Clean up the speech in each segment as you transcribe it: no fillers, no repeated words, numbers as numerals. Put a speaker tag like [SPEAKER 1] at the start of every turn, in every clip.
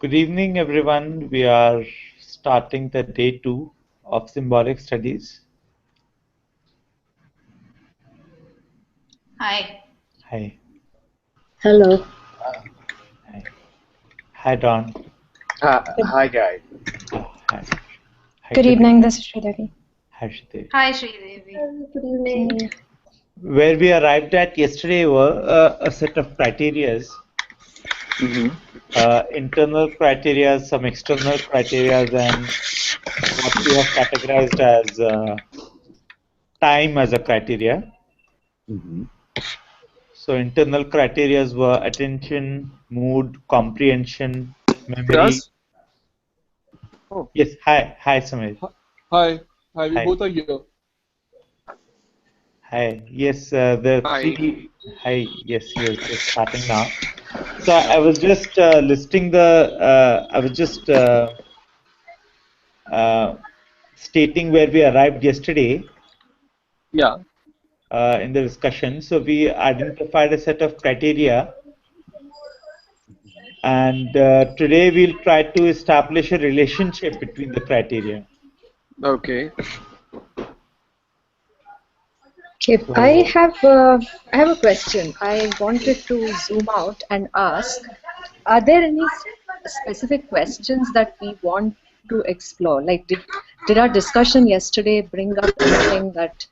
[SPEAKER 1] Good evening, everyone. We are starting the day 2 of Symbolic Studies.
[SPEAKER 2] Hi.
[SPEAKER 1] Hi.
[SPEAKER 3] Hello.
[SPEAKER 1] Hi. Hi, Don.
[SPEAKER 4] Hi, guys.
[SPEAKER 1] Hi. Hi,
[SPEAKER 5] Good evening, this is Sridevi.
[SPEAKER 1] Hi, Shruti.
[SPEAKER 2] Hi, Sridevi.
[SPEAKER 3] Good evening.
[SPEAKER 1] Where we arrived at yesterday were a set of criteria, internal criteria, some external criteria, and what we have categorized as time as a criteria. So internal criteria were attention, mood, comprehension, memory.
[SPEAKER 6] Yes. Oh.
[SPEAKER 1] Yes. Hi, Samir.
[SPEAKER 6] Hi. We
[SPEAKER 1] Hi.
[SPEAKER 6] both are here.
[SPEAKER 1] Hi. Yes, the
[SPEAKER 6] Hi.
[SPEAKER 1] three. Hi. Yes, you're just starting now. So I was just listing the. I was just stating where we arrived yesterday.
[SPEAKER 6] Yeah.
[SPEAKER 1] In the discussion. So we identified a set of criteria, and today we'll try to establish a relationship between the criteria.
[SPEAKER 6] Okay.
[SPEAKER 3] Okay,
[SPEAKER 1] So,
[SPEAKER 3] I have a question. I wanted to zoom out and ask: are there any specific questions that we want to explore? Like, did our discussion yesterday bring up anything that,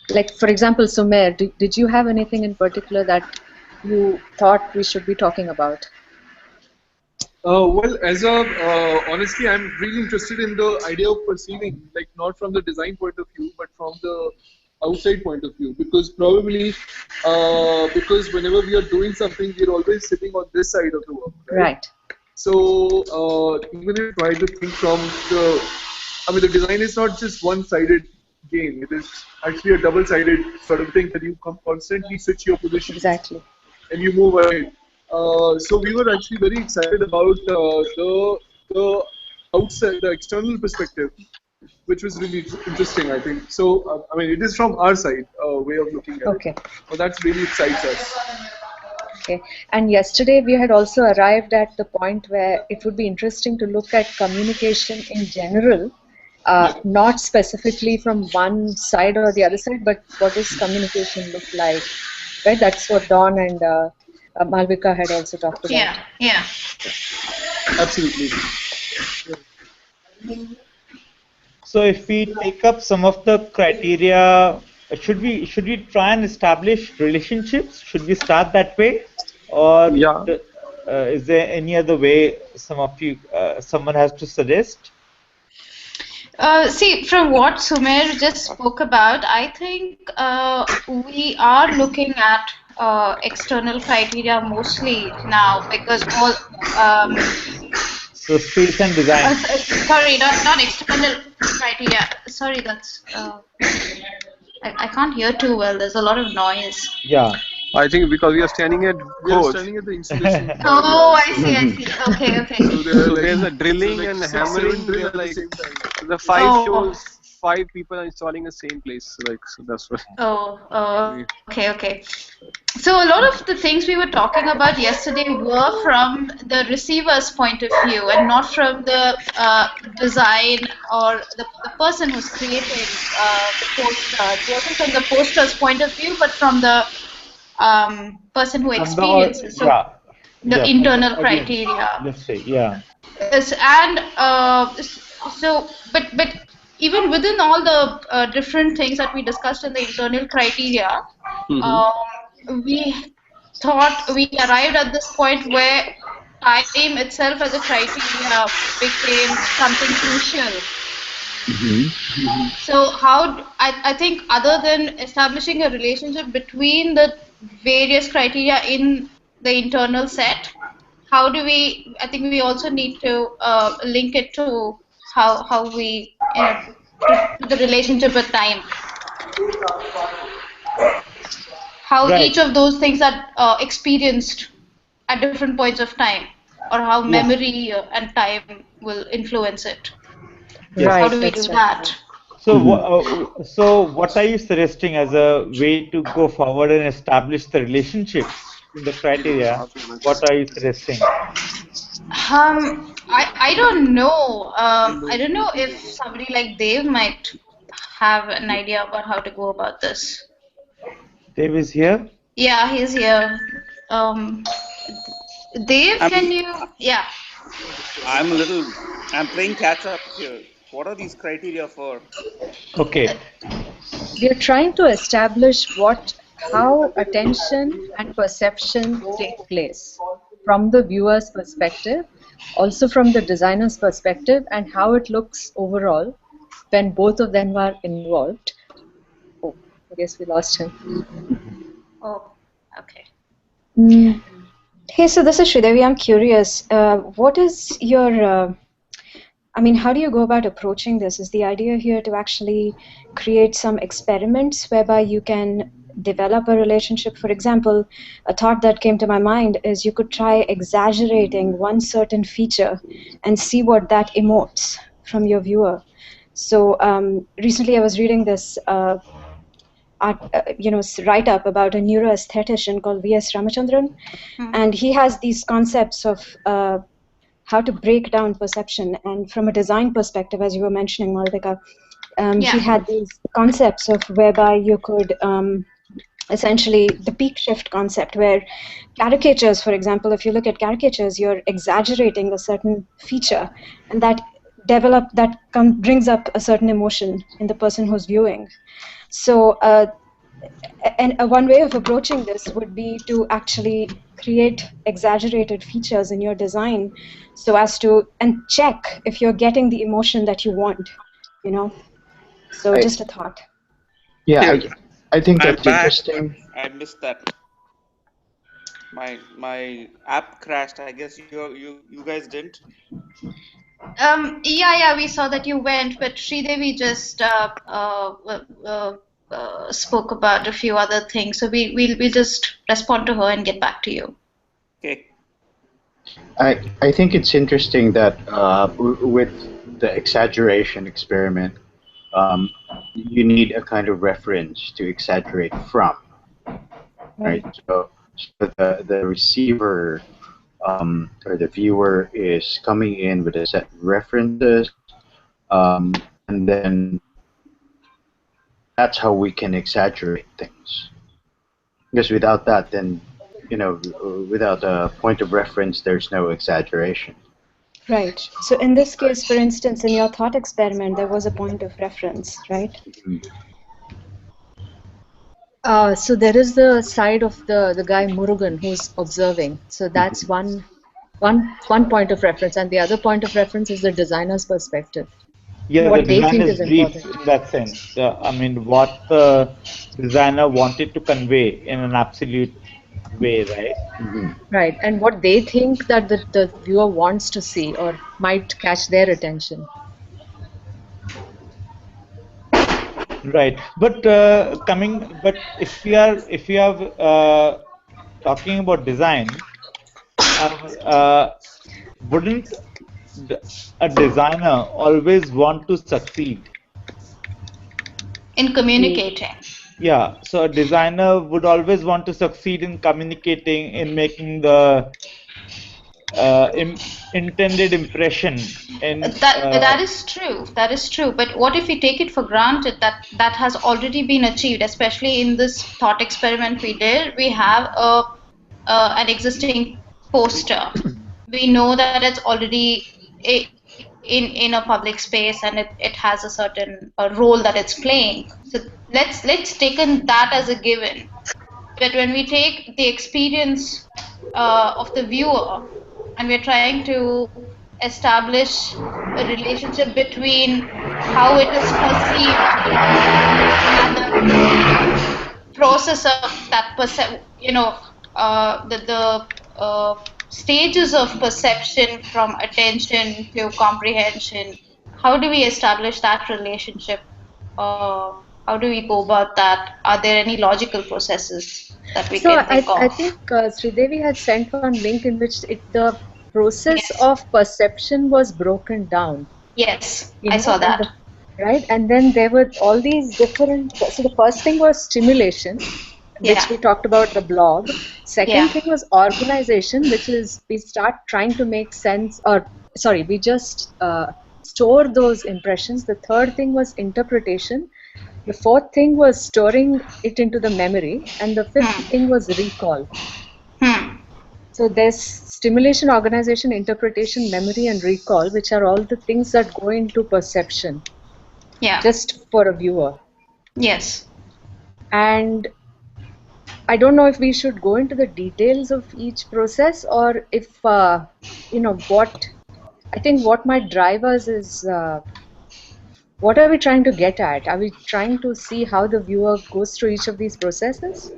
[SPEAKER 3] like, for example, Sumer, did you have anything in particular that you thought we should be talking about?
[SPEAKER 6] Well, honestly, I'm really interested in the idea of perceiving, like not from the design point of view, but from the outside point of view. Because probably, because whenever we are doing something, we're always sitting on this side of the work, right?
[SPEAKER 3] Right.
[SPEAKER 6] So even if you try to think from the design is not just one-sided game. It is actually a double-sided sort of thing that you constantly switch your position.
[SPEAKER 3] Exactly.
[SPEAKER 6] And you move ahead. So we were actually very excited about the outside, the external perspective, which was really interesting, I think. So it is from our side way of looking at it. So that really excites us.
[SPEAKER 3] Okay. And yesterday we had also arrived at the point where it would be interesting to look at communication in general, not specifically from one side or the other side, but what does communication look like, right? That's what Dawn and Malvika had also talked about.
[SPEAKER 2] Yeah.
[SPEAKER 6] Absolutely.
[SPEAKER 1] So if we take up some of the criteria, should we try and establish relationships? Should we start that way, or is there any other way someone has to suggest?
[SPEAKER 2] See, from what Sumer just spoke about, I think we are looking at external criteria mostly now because all.
[SPEAKER 1] So space and design.
[SPEAKER 2] Sorry, not external criteria. Sorry, that's. I can't hear too well. There's a lot of noise.
[SPEAKER 1] Yeah.
[SPEAKER 4] I think because we are standing at
[SPEAKER 6] the installation.
[SPEAKER 2] Oh, I see. Okay.
[SPEAKER 4] So there's a drilling and hammering. Like the five people are installing the same place. So that's what.
[SPEAKER 2] Okay. So a lot of the things we were talking about yesterday were from the receiver's point of view and not from the design or the person who's creating the poster. It wasn't from the poster's point of view, but from the person who experiences. The internal criteria.
[SPEAKER 1] Let's say, yeah.
[SPEAKER 2] But even within all the different things that we discussed in the internal criteria, we arrived at this point where time itself as a criteria became something crucial. So I think other than establishing a relationship between the various criteria in the internal set, I think we also need to link it to how we, to the relationship with time. How each of those things are experienced at different points of time, or how memory and time will influence it.
[SPEAKER 3] Right.
[SPEAKER 2] How do we do that?
[SPEAKER 1] So what are you suggesting as a way to go forward and establish the relationships in the criteria? What are you suggesting?
[SPEAKER 2] I don't know. I don't know if somebody like Dave might have an idea about how to go about this.
[SPEAKER 1] Dave is here?
[SPEAKER 2] Yeah, he's here. Um, Dave, can you? Yeah.
[SPEAKER 5] I'm playing catch up here. What are these criteria for?
[SPEAKER 1] Okay.
[SPEAKER 3] We are trying to establish how attention and perception take place from the viewer's perspective, also from the designer's perspective, and how it looks overall when both of them are involved. Oh, I guess we lost him.
[SPEAKER 2] Oh, okay.
[SPEAKER 7] Hey, so this is Sridevi. I'm curious. What is your, how do you go about approaching this? Is the idea here to actually create some experiments whereby you can develop a relationship? For example, a thought that came to my mind is you could try exaggerating one certain feature and see what that emotes from your viewer. So recently I was reading this write-up about a neuroaesthetician called V.S. Ramachandran, and he has these concepts of how to break down perception. And from a design perspective, as you were mentioning, Malvika, he had these concepts of whereby you could essentially the peak shift concept, where caricatures, for example, if you look at caricatures, you're exaggerating a certain feature, and that brings up a certain emotion in the person who's viewing. So one way of approaching this would be to actually create exaggerated features in your design so as to check if you're getting the emotion that you want, so just a thought.
[SPEAKER 8] Yeah, I think
[SPEAKER 5] I'm
[SPEAKER 8] that's
[SPEAKER 5] back.
[SPEAKER 8] interesting.
[SPEAKER 5] I missed that. My app crashed. I guess you guys didn't.
[SPEAKER 2] Yeah, we saw that you went, but Sridevi just spoke about a few other things. So we'll just respond to her and get back to you.
[SPEAKER 5] Okay.
[SPEAKER 8] I think it's interesting that with the exaggeration experiment, you need a kind of reference to exaggerate from, right? So the receiver or the viewer is coming in with a set of references, and then that's how we can exaggerate things. Because without that, then, without a point of reference, there's no exaggeration.
[SPEAKER 7] Right. So in this case, for instance, in your thought experiment, there was a point of reference, right?
[SPEAKER 3] So there is the side of the guy Murugan who's observing. So that's one point of reference, and the other point of reference is the designer's perspective.
[SPEAKER 1] Yeah,
[SPEAKER 7] what
[SPEAKER 1] the
[SPEAKER 7] they
[SPEAKER 1] design
[SPEAKER 7] think
[SPEAKER 1] is
[SPEAKER 7] is
[SPEAKER 1] brief
[SPEAKER 7] important.
[SPEAKER 1] in that sense. I mean, what the designer wanted to convey in an absolute way, right?
[SPEAKER 3] Right, and what they think that the viewer wants to see or might catch their attention.
[SPEAKER 1] Right. But if we are talking about design, wouldn't a designer always want to succeed?
[SPEAKER 2] In communicating.
[SPEAKER 1] Yeah, so a designer would always want to succeed in communicating, in making the intended impression. And
[SPEAKER 2] That is true. That is true. But what if we take it for granted that that has already been achieved? Especially in this thought experiment we did, we have an existing poster. We know that it's already in a public space, and it has a certain role that it's playing. So let's take that as a given. But when we take the experience of the viewer and we're trying to establish a relationship between how it is perceived and the process of that the stages of perception from attention to comprehension. How do we establish that relationship? How do we go about that? Are there any logical processes that we can think
[SPEAKER 3] I
[SPEAKER 2] of?
[SPEAKER 3] think Sridevi had sent one link in which the process
[SPEAKER 2] Yes.
[SPEAKER 3] of perception was broken down.
[SPEAKER 2] Yes, I saw that.
[SPEAKER 3] Right, and then there were all these different. So the first thing was stimulation, which we talked about the blob. Second thing was organization, which is we start trying to make sense, or sorry, we just store those impressions. The third thing was interpretation. The fourth thing was storing it into the memory, and the fifth thing was recall. So there's stimulation, organization, interpretation, memory, and recall, which are all the things that go into perception.
[SPEAKER 2] Yeah.
[SPEAKER 3] Just for a viewer.
[SPEAKER 2] Yes.
[SPEAKER 3] And I don't know if we should go into the details of each process, or if, what I think what might drive us is what are we trying to get at? Are we trying to see how the viewer goes through each of these processes?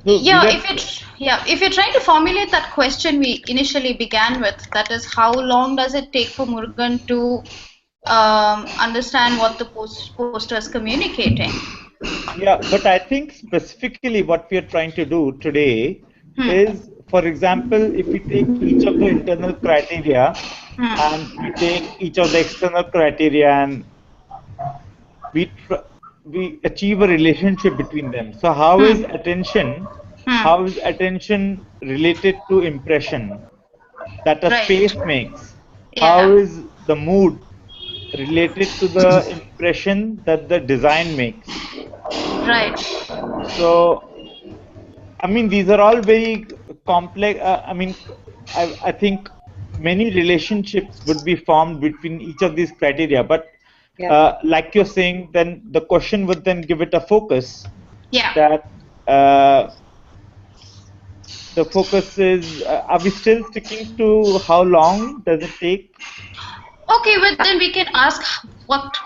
[SPEAKER 2] If you're trying to formulate that question we initially began with, that is, how long does it take for Murugan to understand what the poster is communicating?
[SPEAKER 1] Yeah, but I think specifically what we are trying to do today is, for example, if we take each of the internal criteria and we take each of the external criteria and we achieve a relationship between them. So how is attention related to impression that a space makes? How is the mood related to the impression that the design makes?
[SPEAKER 2] Right.
[SPEAKER 1] So, I mean, these are all very complex. I think many relationships would be formed between each of these criteria. But like you're saying, then the question would then give it a focus.
[SPEAKER 2] Yeah.
[SPEAKER 1] That the focus is, are we still sticking to how long does it take?
[SPEAKER 2] Okay, but then we can ask what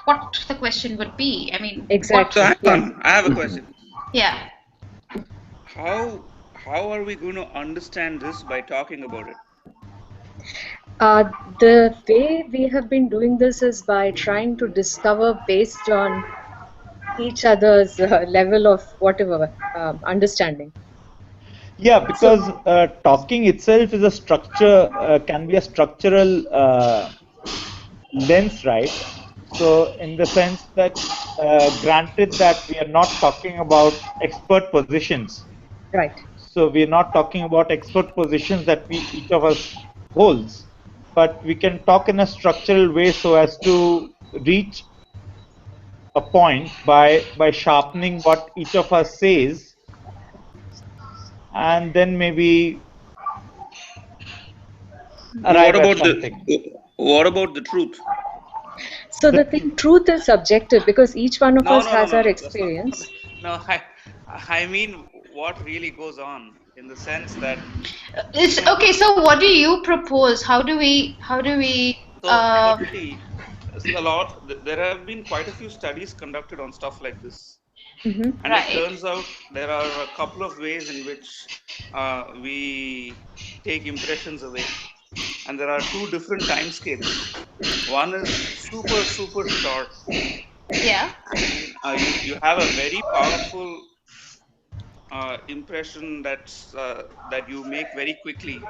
[SPEAKER 2] the question would be. I mean,
[SPEAKER 3] exactly.
[SPEAKER 5] So hang on, I have a question.
[SPEAKER 2] Yeah.
[SPEAKER 5] How are we going to understand this by talking about it?
[SPEAKER 3] The way we have been doing this is by trying to discover based on each other's level of whatever understanding.
[SPEAKER 1] Yeah, because talking itself is a structure, can be a structural lens, right? So in the sense that, granted that we are not talking about expert positions.
[SPEAKER 3] Right.
[SPEAKER 1] So we are not talking about expert positions that we each of us holds, but we can talk in a structural way so as to reach a point by sharpening what each of us says, and then maybe arrive at something.
[SPEAKER 5] What about the truth?
[SPEAKER 3] So the thing, truth is subjective because each one of us has our
[SPEAKER 5] No,
[SPEAKER 3] experience.
[SPEAKER 5] No, I mean what really goes on in the sense that
[SPEAKER 2] it's okay. So what do you propose? How do we?
[SPEAKER 5] So see, there have been quite a few studies conducted on stuff like this, and it turns out there are a couple of ways in which we take impressions away, and there are two different time scales. One is super short.
[SPEAKER 2] Yeah.
[SPEAKER 5] You have a very powerful impression that you make very quickly.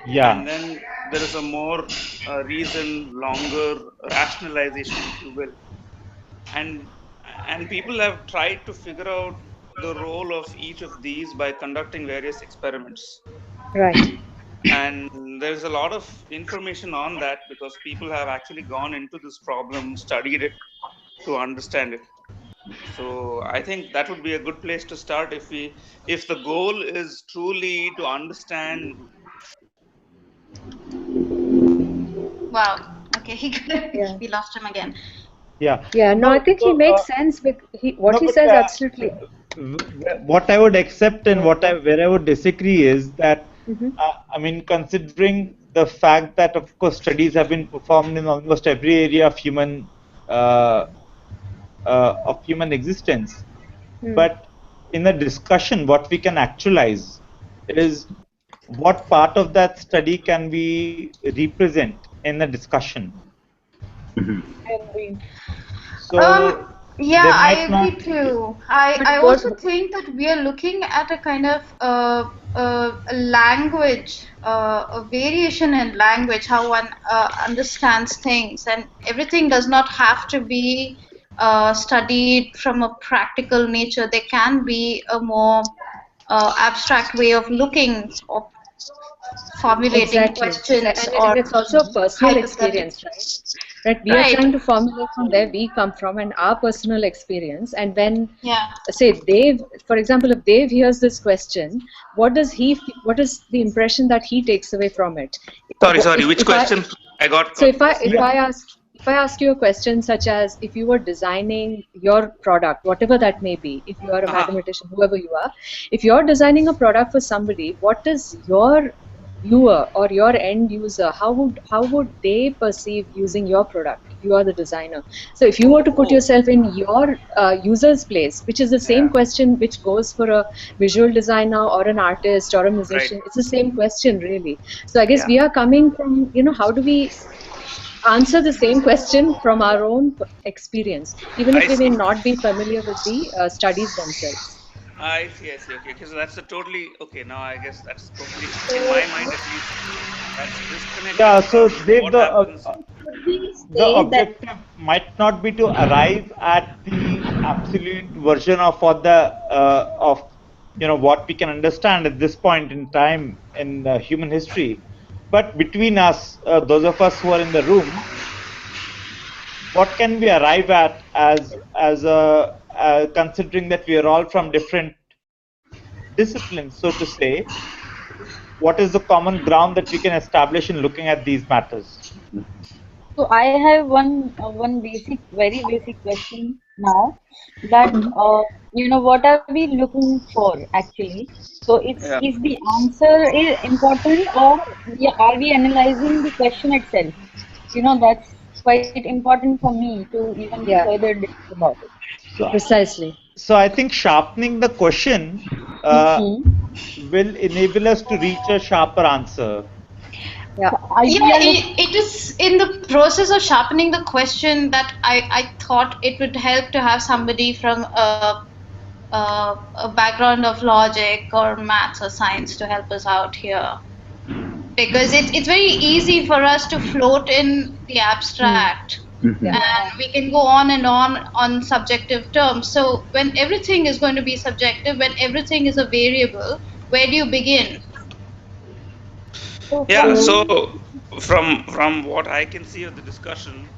[SPEAKER 1] Yeah.
[SPEAKER 5] And then there is a more reasoned, longer rationalization, if you will. And people have tried to figure out the role of each of these by conducting various experiments.
[SPEAKER 3] Right.
[SPEAKER 5] And there's a lot of information on that because people have actually gone into this problem, studied it to understand it. So I think that would be a good place to start if the goal is truly to understand.
[SPEAKER 2] Wow. Okay, we lost him again.
[SPEAKER 1] Yeah.
[SPEAKER 3] Yeah. No, I think he makes sense. What he says absolutely.
[SPEAKER 1] What I would accept and where I would disagree is that, I mean, considering the fact that, of course, studies have been performed in almost every area of human existence, but in a discussion, what we can actualize is what part of that study can we represent in a discussion. So
[SPEAKER 2] yeah, I agree too. I also think that we are looking at a kind of a language, a variation in language, how one understands things, and everything does not have to be studied from a practical nature. There can be a more abstract way of looking or formulating
[SPEAKER 3] Exactly.
[SPEAKER 2] questions
[SPEAKER 3] And
[SPEAKER 2] or
[SPEAKER 3] it's also a personal
[SPEAKER 2] hypothetical.
[SPEAKER 3] experience, right? Right. We are
[SPEAKER 2] Right.
[SPEAKER 3] trying to formulate from where we come from and our personal experience. And when,
[SPEAKER 2] Yeah.
[SPEAKER 3] say, Dave, for example, if Dave hears this question, what is the impression that he takes away from it?
[SPEAKER 5] Sorry. Which question? I got.
[SPEAKER 3] So if
[SPEAKER 1] Yeah.
[SPEAKER 3] I ask you a question such as, if you were designing your product, whatever that may be, if you are a mathematician, whoever you are, if you're designing a product for somebody, what is your viewer or your end user, how would they perceive using your product? You are the designer. So if you were to put yourself in your user's place, which is the same question which goes for a visual designer or an artist or a musician, it's the same question really. So I guess we are coming from, how do we answer the same question from our own experience, even if
[SPEAKER 5] I
[SPEAKER 3] we may
[SPEAKER 5] see.
[SPEAKER 3] not be familiar with the studies themselves.
[SPEAKER 5] I see. Okay. So that's a totally okay. Now I guess that's totally in my mind at least. That's disconnected
[SPEAKER 1] Yeah, so
[SPEAKER 5] from
[SPEAKER 1] Dave,
[SPEAKER 5] what happens.
[SPEAKER 7] Could we
[SPEAKER 1] the
[SPEAKER 7] say that
[SPEAKER 1] objective might not be to arrive at the absolute version of what the of what we can understand at this point in time in human history, but between us, those of us who are in the room, what can we arrive at as a considering that we are all from different disciplines, so to say, what is the common ground that we can establish in looking at these matters?
[SPEAKER 9] So I have one basic, very basic question now that what are we looking for actually? So it's
[SPEAKER 5] Yeah.
[SPEAKER 9] is the answer important or are we analyzing the question itself? That's quite important for me to even
[SPEAKER 3] Yeah,
[SPEAKER 9] further discuss about it.
[SPEAKER 1] So,
[SPEAKER 3] precisely.
[SPEAKER 1] so I think sharpening the question
[SPEAKER 9] Hmm.
[SPEAKER 1] will enable us to reach a sharper answer.
[SPEAKER 3] Yeah.
[SPEAKER 2] Yeah,
[SPEAKER 9] We are
[SPEAKER 2] it is in the process of sharpening the question that I thought it would help to have somebody from a background of logic or maths or science to help us out here. Because it's very easy for us to float in the abstract
[SPEAKER 8] Hmm.
[SPEAKER 3] Yeah.
[SPEAKER 2] and
[SPEAKER 9] yeah.
[SPEAKER 2] we can go on subjective terms. So when everything is going to be subjective, when everything is a variable, where do you begin?
[SPEAKER 9] So for
[SPEAKER 5] Yeah.
[SPEAKER 3] So,
[SPEAKER 5] So
[SPEAKER 9] me,
[SPEAKER 5] from what I can see of the discussion,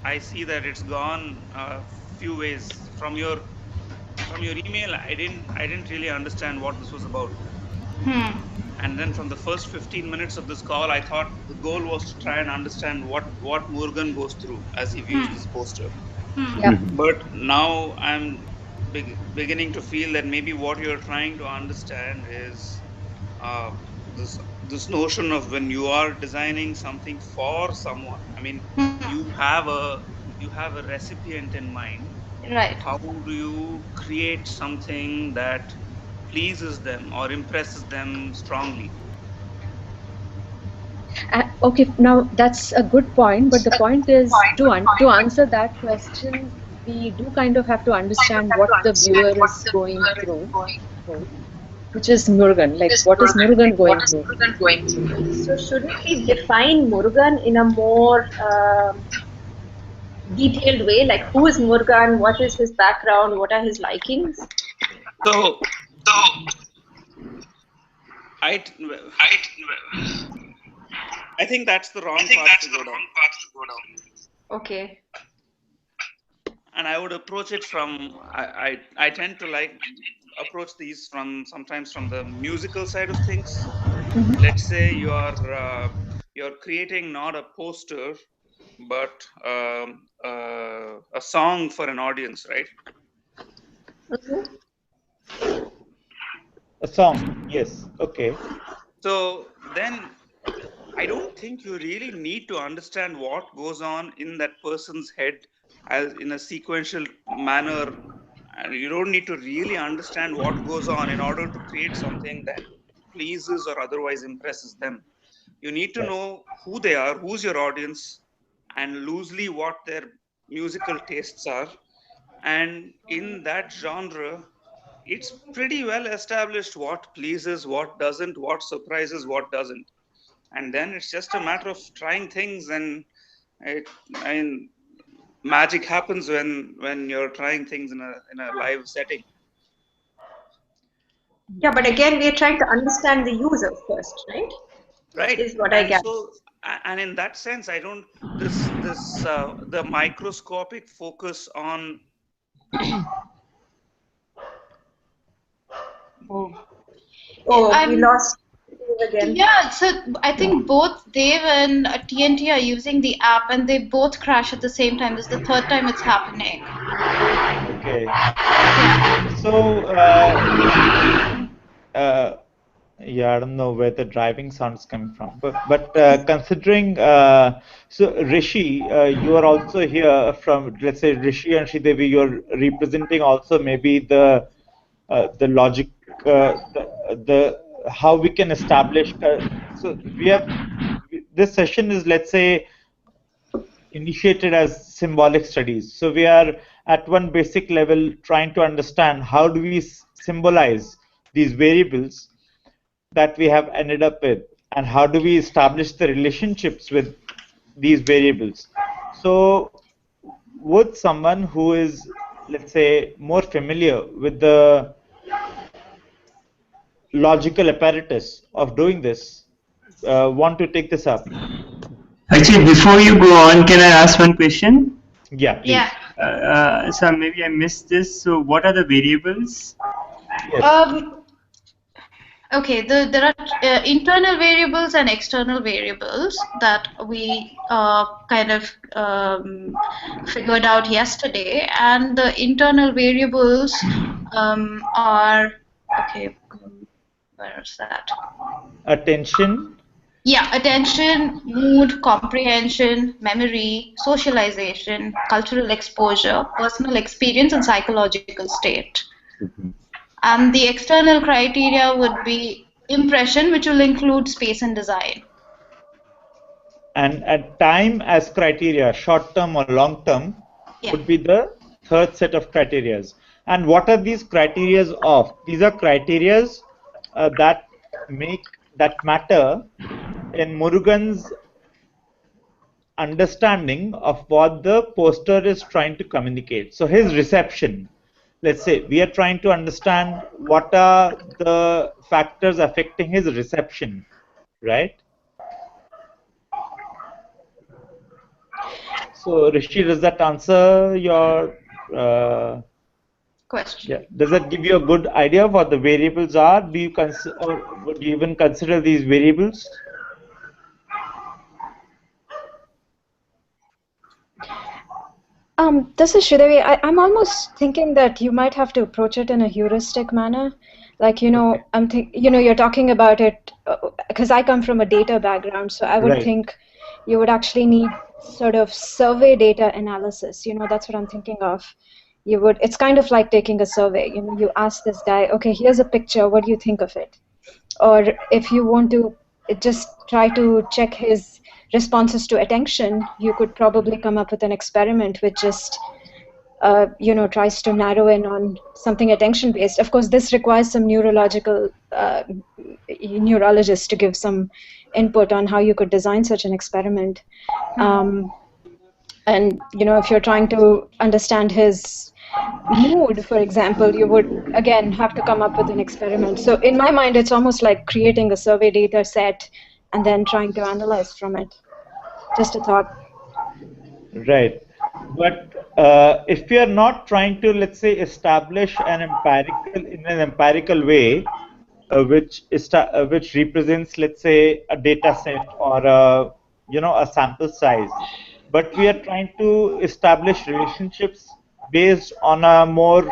[SPEAKER 5] I see that it's gone a few ways. From your email, I didn't really understand what this was about.
[SPEAKER 2] Hmm.
[SPEAKER 5] And then from the first 15 minutes of this call, I thought the goal was to try and understand what Murugan goes through as he views
[SPEAKER 2] Hmm.
[SPEAKER 5] this poster.
[SPEAKER 2] Hmm.
[SPEAKER 3] yeah.
[SPEAKER 8] Hmm.
[SPEAKER 5] But now I'm beginning to feel that maybe what you're trying to understand is uh, this notion of when you are designing something for someone. I mean,
[SPEAKER 2] Hmm.
[SPEAKER 5] you have a recipient in mind.
[SPEAKER 2] Right.
[SPEAKER 5] How do you create something that pleases them or impresses them strongly?
[SPEAKER 3] Okay, now that's a good point, but the point is to answer that question, we do kind of have to understand what the viewer is going through, which is Murugan. Like, what is Murugan going through?
[SPEAKER 7] so? Shouldn't we define Murugan in a more detailed way? Like, who is Murugan? What is his background? What are his likings?
[SPEAKER 5] So I I think that's the wrong path to go down.
[SPEAKER 2] Okay.
[SPEAKER 5] And I would approach it from I tend to like approach these from sometimes from the musical side of things. Let's say you're creating not a poster but a song for an audience, right?
[SPEAKER 7] Mhm.
[SPEAKER 1] A song, yes, okay.
[SPEAKER 5] So then I don't think you really need to understand what goes on in that person's head as in a sequential manner. And you don't need to really understand what goes on in order to create something that pleases or otherwise impresses them. You need to
[SPEAKER 1] Right.
[SPEAKER 5] know who they are, who's your audience, and loosely what their musical tastes are. And in that genre, it's pretty well established what pleases, what doesn't, what surprises, what doesn't. And then it's just a matter of trying things. And it, I mean, magic happens when you're trying things in a live setting.
[SPEAKER 10] Yeah, but again, we are trying to understand the user first, right?
[SPEAKER 5] Right.
[SPEAKER 10] Is what I
[SPEAKER 5] And
[SPEAKER 10] get.
[SPEAKER 5] so, and in that sense, I don't the microscopic focus on.
[SPEAKER 10] We lost Dave again.
[SPEAKER 2] Yeah, so I think both Dave and TNT are using the app, and they both crash at the same time. This is the third time it's happening.
[SPEAKER 1] Okay.
[SPEAKER 2] Yeah.
[SPEAKER 1] So, yeah, I don't know where the driving sound is coming from, but considering so Rishi, you are also here from, let's say, Rishi and Sridevi, you're representing also maybe the logic, the how we can establish. So we have this session is, let's say, initiated as symbolic studies. So we are at one basic level trying to understand how do we symbolize these variables that we have ended up with, and how do we establish the relationships with these variables. So would someone who is, let's say, more familiar with the logical apparatus of doing this want to take this up?
[SPEAKER 11] Actually, before you go on, can I ask one question?
[SPEAKER 1] Yeah, please.
[SPEAKER 11] So maybe I missed this. So what are the variables?
[SPEAKER 1] Yes.
[SPEAKER 2] Okay, there are internal variables and external variables that we kind of figured out yesterday, and the internal variables are, okay, where is that?
[SPEAKER 1] Attention.
[SPEAKER 2] Yeah, attention, mood, comprehension, memory, socialization, cultural exposure, personal experience, and psychological state. And the external criteria would be impression, which will include space and design.
[SPEAKER 1] And at time as criteria, short term or long term, would be the third set of criterias. And what are these criterias of? These are criterias that matter in Murugan's understanding of what the poster is trying to communicate. So his reception, let's say we are trying to understand what are the factors affecting his reception, right? So Rishi, does that answer your
[SPEAKER 2] question?
[SPEAKER 1] Yeah. Does that give you a good idea of what the variables are? Do you consider, or would you even consider these variables?
[SPEAKER 7] This is Sridevi. I'm almost thinking that you might have to approach it in a heuristic manner. Like, you're talking about it because I come from a data background, so I would think you would actually need sort of survey data analysis. That's what I'm thinking of. It's kind of like taking a survey. You ask this guy, okay, here's a picture, what do you think of it? Or if you want to just try to check his responses to attention, you could probably come up with an experiment which just tries to narrow in on something attention based. Of course, this requires some neurologists to give some input on how you could design such an experiment. And if you're trying to understand his mood, for example, you would again have to come up with an experiment. So in my mind, it's almost like creating a survey data set and then trying to analyze from it. Just a thought.
[SPEAKER 1] Right. But if we are not trying to, let's say, establish an empirical way, which represents, let's say, a data set or a sample size, but we are trying to establish relationships based on a more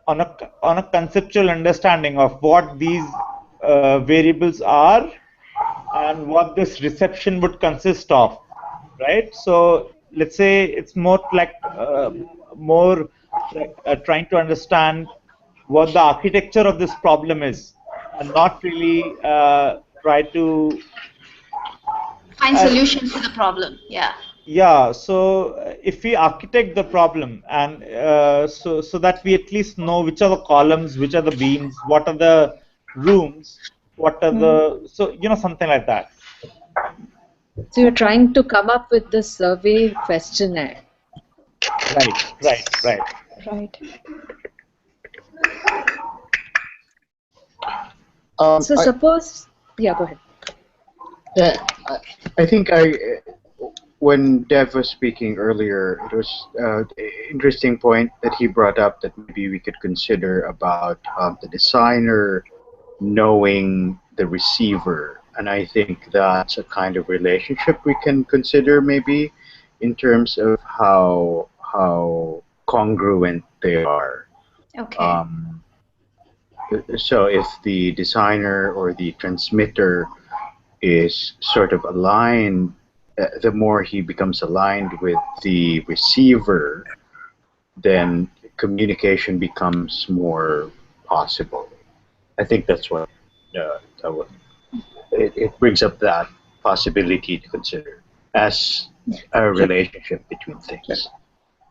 [SPEAKER 1] on a conceptual understanding of what these variables are and what this reception would consist of, right? So let's say it's more like trying to understand what the architecture of this problem is, and not really try to
[SPEAKER 2] find solutions to the problem.
[SPEAKER 1] Yeah, so if we architect the problem, and so that we at least know which are the columns, which are the beams, what are the rooms, what are the, so something like that.
[SPEAKER 3] So you're trying to come up with the survey questionnaire.
[SPEAKER 1] Right.
[SPEAKER 7] Right.
[SPEAKER 3] So suppose, yeah, go ahead.
[SPEAKER 8] Yeah, I think when Dev was speaking earlier, it was an interesting point that he brought up that maybe we could consider about the designer knowing the receiver. And I think that's a kind of relationship we can consider maybe in terms of how congruent they are.
[SPEAKER 2] Okay.
[SPEAKER 8] So if the designer or the transmitter is sort of aligned, the more he becomes aligned with the receiver, then communication becomes more possible. I think that's what it brings up, that possibility to consider as a relationship between things.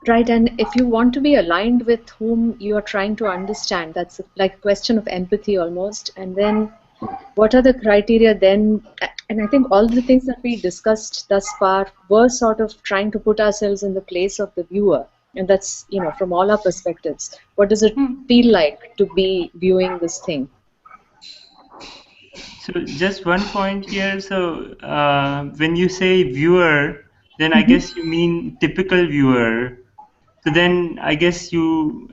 [SPEAKER 3] Right, and if you want to be aligned with whom you are trying to understand, that's like a question of empathy almost. And then what are the criteria then? And I think all the things that we discussed thus far were sort of trying to put ourselves in the place of the viewer. And that's, from all our perspectives. What does it feel like to be viewing this thing?
[SPEAKER 11] So just one point here. So when you say viewer, then I guess you mean typical viewer. So then I guess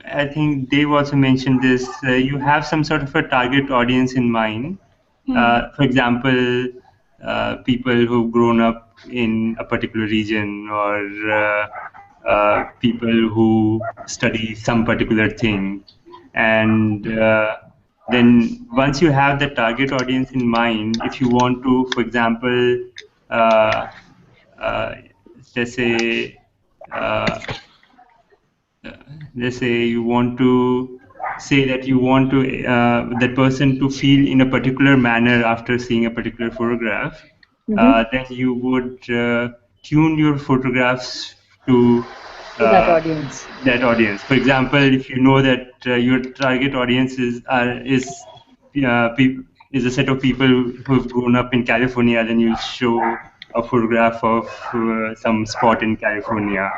[SPEAKER 11] I think Dave also mentioned this, you have some sort of a target audience in mind. For example, people who've grown up in a particular region, or people who study some particular thing. And then once you have the target audience in mind, if you want to, for example, let's say, you want to say that you want to that person to feel in a particular manner after seeing a particular photograph, then you would tune your photographs to
[SPEAKER 3] that audience.
[SPEAKER 11] For example, if you know that your target audience is a set of people who have grown up in California, then you'll show a photograph of some spot in California,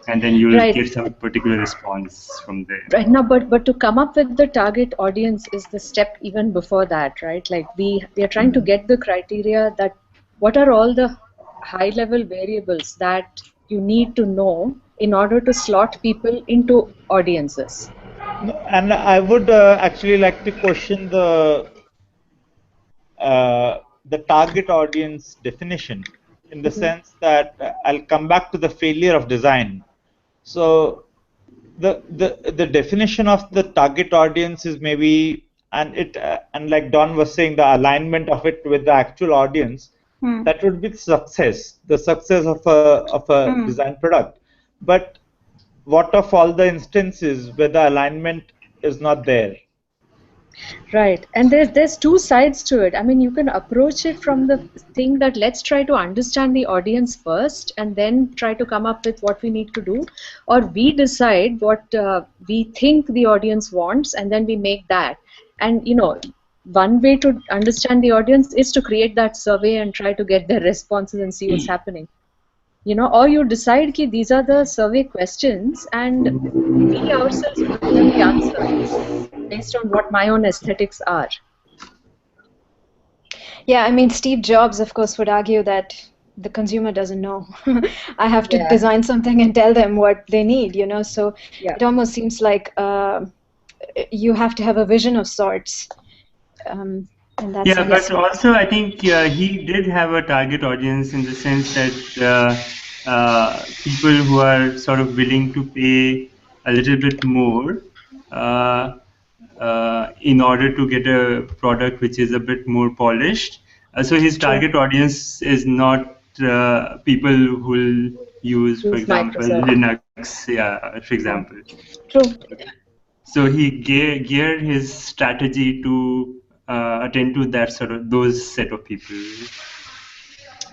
[SPEAKER 11] and then you'll get some particular response from there.
[SPEAKER 3] Right now, but to come up with the target audience is the step even before that, right? Like we are trying to get the criteria that what are all the high level variables that you need to know in order to slot people into audiences.
[SPEAKER 1] And I would actually like to question the target audience definition, in the sense that I'll come back to the failure of design. So the definition of the target audience is maybe, and like Don was saying, the alignment of it with the actual audience, that would be the success of a design product. But what of all the instances where the alignment is not there?
[SPEAKER 3] Right, and there's two sides to it. I mean, you can approach it from the thing that let's try to understand the audience first and then try to come up with what we need to do, or we decide what we think the audience wants and then we make that. And one way to understand the audience is to create that survey and try to get their responses and see what's happening. Or you decide that these are the survey questions and we ourselves will give the answers based on what my own aesthetics are.
[SPEAKER 7] Yeah, I mean, Steve Jobs, of course, would argue that the consumer doesn't know. I have to design something and tell them what they need, so it almost seems like you have to have a vision of sorts.
[SPEAKER 11] But also I think he did have a target audience in the sense that people who are sort of willing to pay a little bit more in order to get a product which is a bit more polished. So his target audience is not people who will use, for example, Linux, for example.
[SPEAKER 7] True.
[SPEAKER 11] So he geared his strategy to attend to those set of people.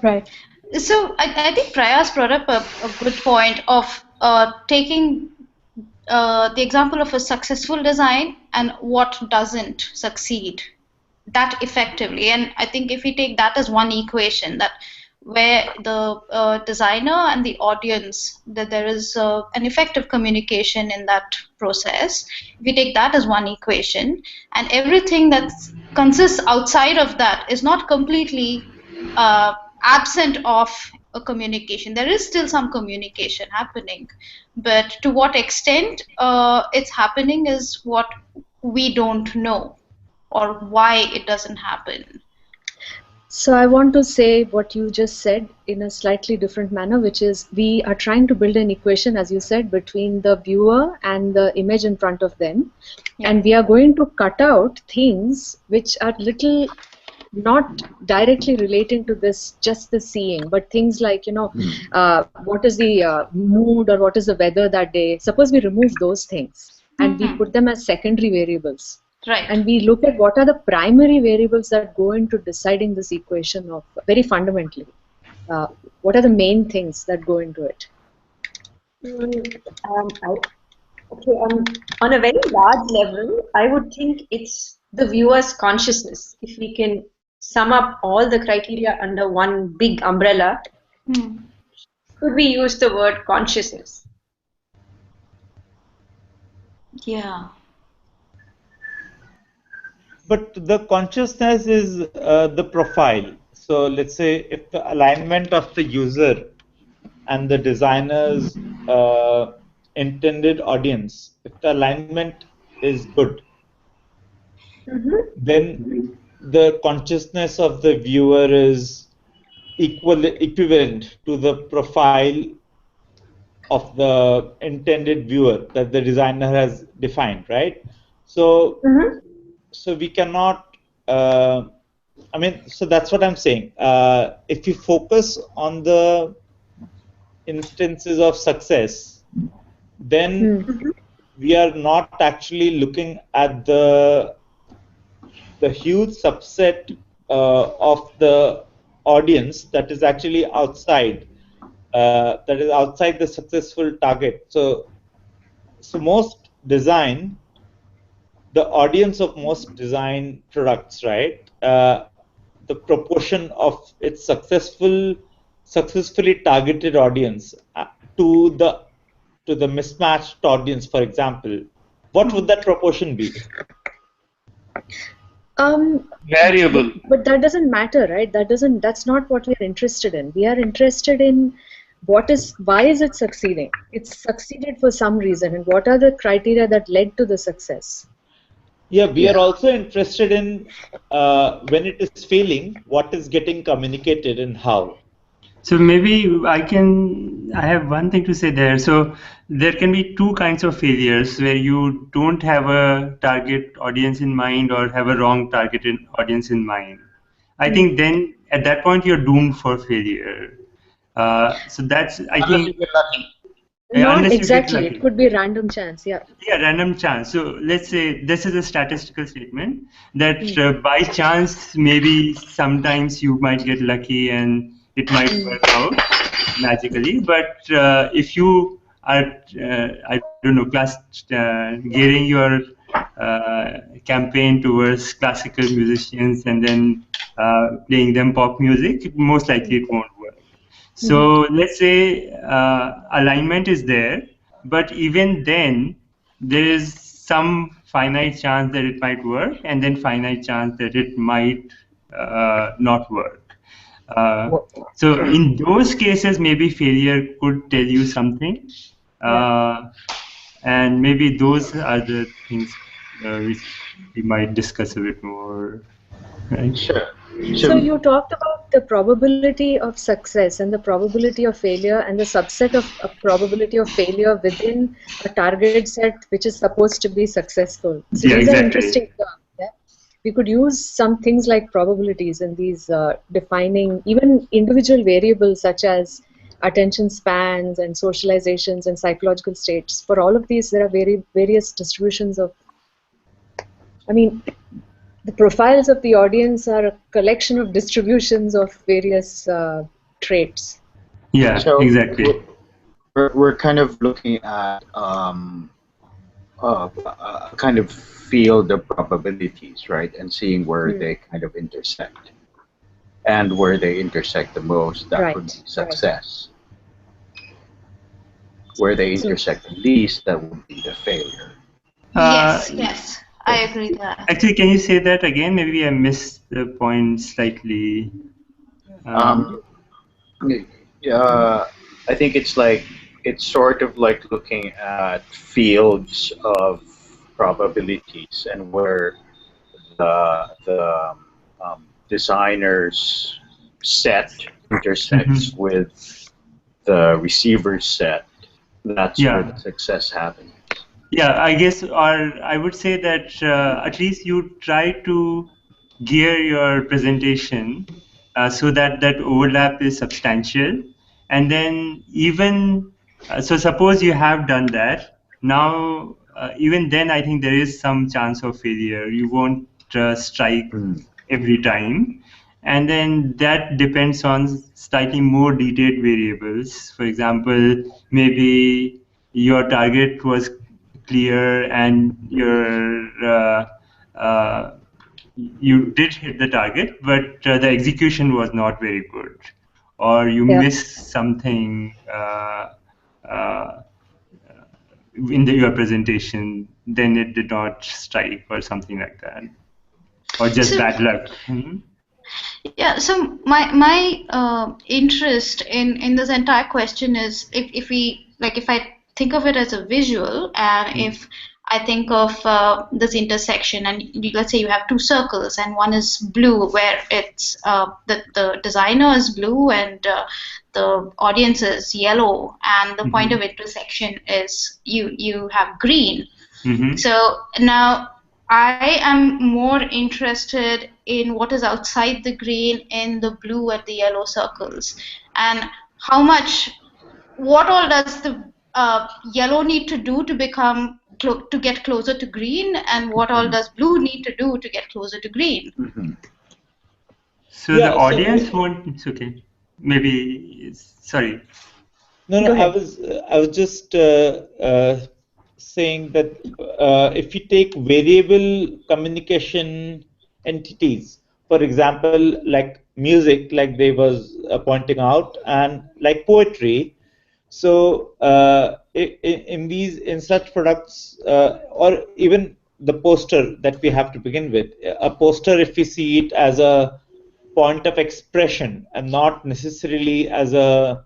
[SPEAKER 7] Right.
[SPEAKER 2] So I think Prayas brought up a good point of taking the example of a successful design and what doesn't succeed that effectively. And I think if we take that as one equation, that where the designer and the audience, that there is an effective communication in that process. If we take that as one equation, and everything that consists outside of that is not completely absent of a communication. There is still some communication happening, but to what extent it's happening is what we don't know, or why it doesn't happen.
[SPEAKER 3] So I want to say what you just said in a slightly different manner, which is we are trying to build an equation, as you said, between the viewer and the image in front of them. Yeah. And we are going to cut out things which are little not directly relating to this, just the seeing, but things like, what is the mood or what is the weather that day. Suppose we remove those things and we put them as secondary variables.
[SPEAKER 2] Right.
[SPEAKER 3] And we look at what are the primary variables that go into deciding this equation of very fundamentally. What are the main things that go into it?
[SPEAKER 10] On a very large level, I would think it's the viewer's consciousness. If we can sum up all the criteria under one big umbrella, could we use the word consciousness?
[SPEAKER 2] Yeah.
[SPEAKER 1] But the consciousness is the profile. So let's say if the alignment of the user and the designer's intended audience, if the alignment is good, then the consciousness of the viewer is equivalent to the profile of the intended viewer that the designer has defined, right? So, so we cannot. So that's what I'm saying. If you focus on the instances of success, then we are not actually looking at the huge subset of the audience that is actually outside, the successful target. So most design, the audience of most design products, right? The proportion of its successfully targeted audience to the mismatched audience, for example, what would that proportion be?
[SPEAKER 11] Variable.
[SPEAKER 3] But that doesn't matter, right? That's not what we're interested in. We are interested in why is it succeeding? It's succeeded for some reason, and what are the criteria that led to the success?
[SPEAKER 1] Yeah, we are also interested in when it is failing, what is getting communicated and how.
[SPEAKER 11] So maybe I have one thing to say there. So there can be two kinds of failures where you don't have a target audience in mind or have a wrong targeted audience in mind. I think then at that point you're doomed for failure. So that's, I think.
[SPEAKER 8] You get lucky.
[SPEAKER 3] Not exactly. It could be random chance. Yeah.
[SPEAKER 11] Yeah, random chance. So let's say this is a statistical statement that by chance, maybe sometimes you might get lucky and it might work out magically. But if you are, I don't know, gearing your campaign towards classical musicians and then playing them pop music, most likely it won't work. So let's say alignment is there, but even then there is some finite chance that it might work and then finite chance that it might not work. So in those cases, maybe failure could tell you something, and maybe those are the things which we might discuss a bit more. Right?
[SPEAKER 8] Sure.
[SPEAKER 3] So you talked about the probability of success and the probability of failure and the subset of a probability of failure within a target set which is supposed to be successful. So these are interesting terms. Yeah? We could use some things like probabilities in these defining even individual variables such as attention spans and socializations and psychological states. For all of these, there are various distributions of, the profiles of the audience are a collection of distributions of various traits.
[SPEAKER 11] Yeah, so exactly.
[SPEAKER 8] We're kind of looking at a kind of field of probabilities, right? And seeing where they kind of intersect. and where they intersect the most, that
[SPEAKER 3] Right,
[SPEAKER 8] would be success. Where they intersect the least, that would be the failure.
[SPEAKER 2] Yes, I agree with that.
[SPEAKER 11] Actually, can you say that again? Maybe I missed the point slightly.
[SPEAKER 8] I think it's sort of like looking at fields of probabilities and where the designer's set intersects with the receiver's set. That's where the success happens.
[SPEAKER 11] Yeah, I guess, or I would say that at least you try to gear your presentation so that that overlap is substantial. And then even, so suppose you have done that, now even then I think there is some chance of failure. You won't strike every time. And then that depends on slightly more detailed variables. For example, maybe your target was clear and you did hit the target, but the execution was not very good, or you missed something in your presentation, then it did not strike or something like that, or just bad luck.
[SPEAKER 2] Yeah, so my interest in this entire question is if I think of it as a visual, and if I think of this intersection, and let's say you have two circles, and one is blue, where it's the designer is blue and the audience is yellow, and the point of intersection is you have green. So now I am more interested in what is outside the green in the blue and the yellow circles, and what all does the yellow need to do to become to get closer to green, and what all does blue need to do to get closer to green.
[SPEAKER 11] So the audience won't. It's okay. Maybe sorry.
[SPEAKER 1] No, I was just saying that if you take variable communication entities, for example, like music, like they was pointing out, and like poetry. So in such products, or even the poster that we have to begin with, a poster, if we see it as a point of expression and not necessarily as a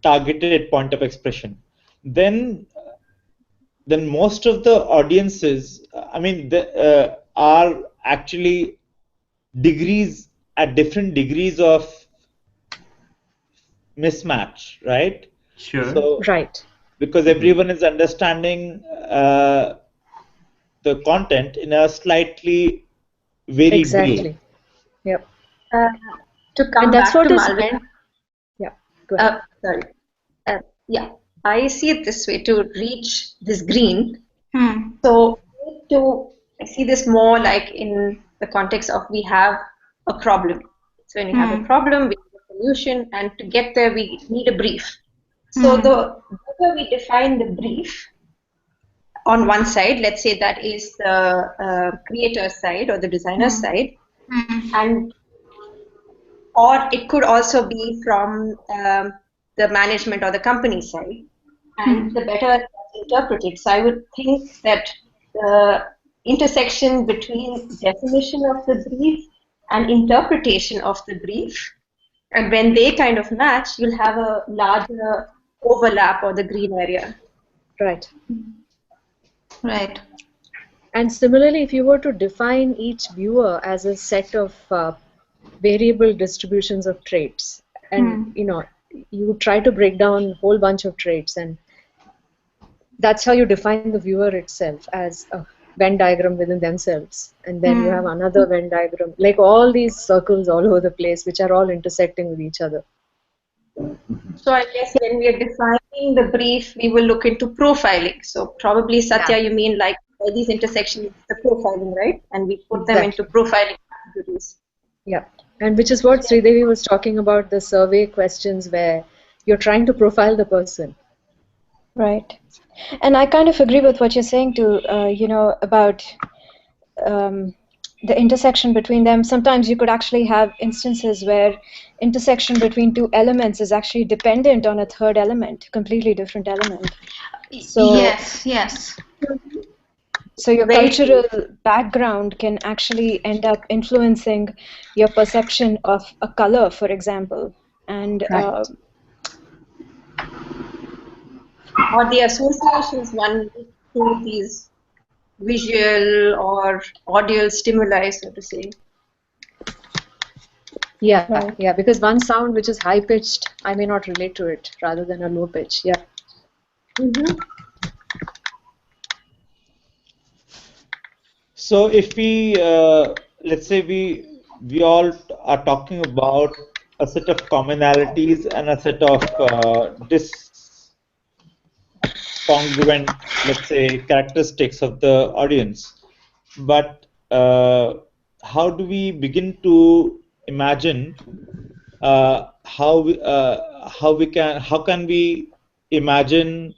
[SPEAKER 1] targeted point of expression, then most of the audiences, I mean, are actually different degrees of mismatch, right?
[SPEAKER 11] Sure.
[SPEAKER 1] So, because everyone is understanding the content in a slightly varied way.
[SPEAKER 3] Yep.
[SPEAKER 10] To come
[SPEAKER 3] that's
[SPEAKER 10] back
[SPEAKER 3] what
[SPEAKER 10] to
[SPEAKER 3] is
[SPEAKER 10] Malvika.
[SPEAKER 3] meant. Yeah. Go ahead.
[SPEAKER 10] Sorry. Yeah, I see it this way: to reach this green. So I see this more like in the context of we have a problem. So when you have a problem, we have a solution, and to get there, we need a brief. So the better we define the brief on one side, let's say that is the creator side or the designer side, and or it could also be from the management or the company side, and the better that's interpreted. So I would think that the intersection between definition of the brief and interpretation of the brief, and when they kind of match, you'll have a larger overlap or the green area.
[SPEAKER 3] Right.
[SPEAKER 2] Right.
[SPEAKER 3] And similarly, if you were to define each viewer as a set of variable distributions of traits, and you try to break down a whole bunch of traits, and that's how you define the viewer itself as a Venn diagram within themselves, and then you have another Venn diagram, like all these circles all over the place, which are all intersecting with each other.
[SPEAKER 10] So I guess when we are defining the brief, we will look into profiling. So probably, Satya, you mean like all these intersections, the profiling, right? And we put them into profiling activities.
[SPEAKER 3] Yeah, and which is what Sridevi was talking about, the survey questions where you're trying to profile the person.
[SPEAKER 7] Right. And I kind of agree with what you're saying too, about the intersection between them. Sometimes you could actually have instances where intersection between two elements is actually dependent on a third element, completely different element. So,
[SPEAKER 2] yes.
[SPEAKER 7] So your cultural background can actually end up influencing your perception of a color, for example, and
[SPEAKER 10] or the associations one to these visual or audio stimuli, so to say.
[SPEAKER 3] Yeah, right. Yeah, because one sound which is high pitched, I may not relate to it rather than a low pitch. Yeah.
[SPEAKER 10] Mm-hmm.
[SPEAKER 1] So if we let's say we all are talking about a set of commonalities and a set of discongruent, let's say, characteristics of the audience, but how do we begin to imagine how can we imagine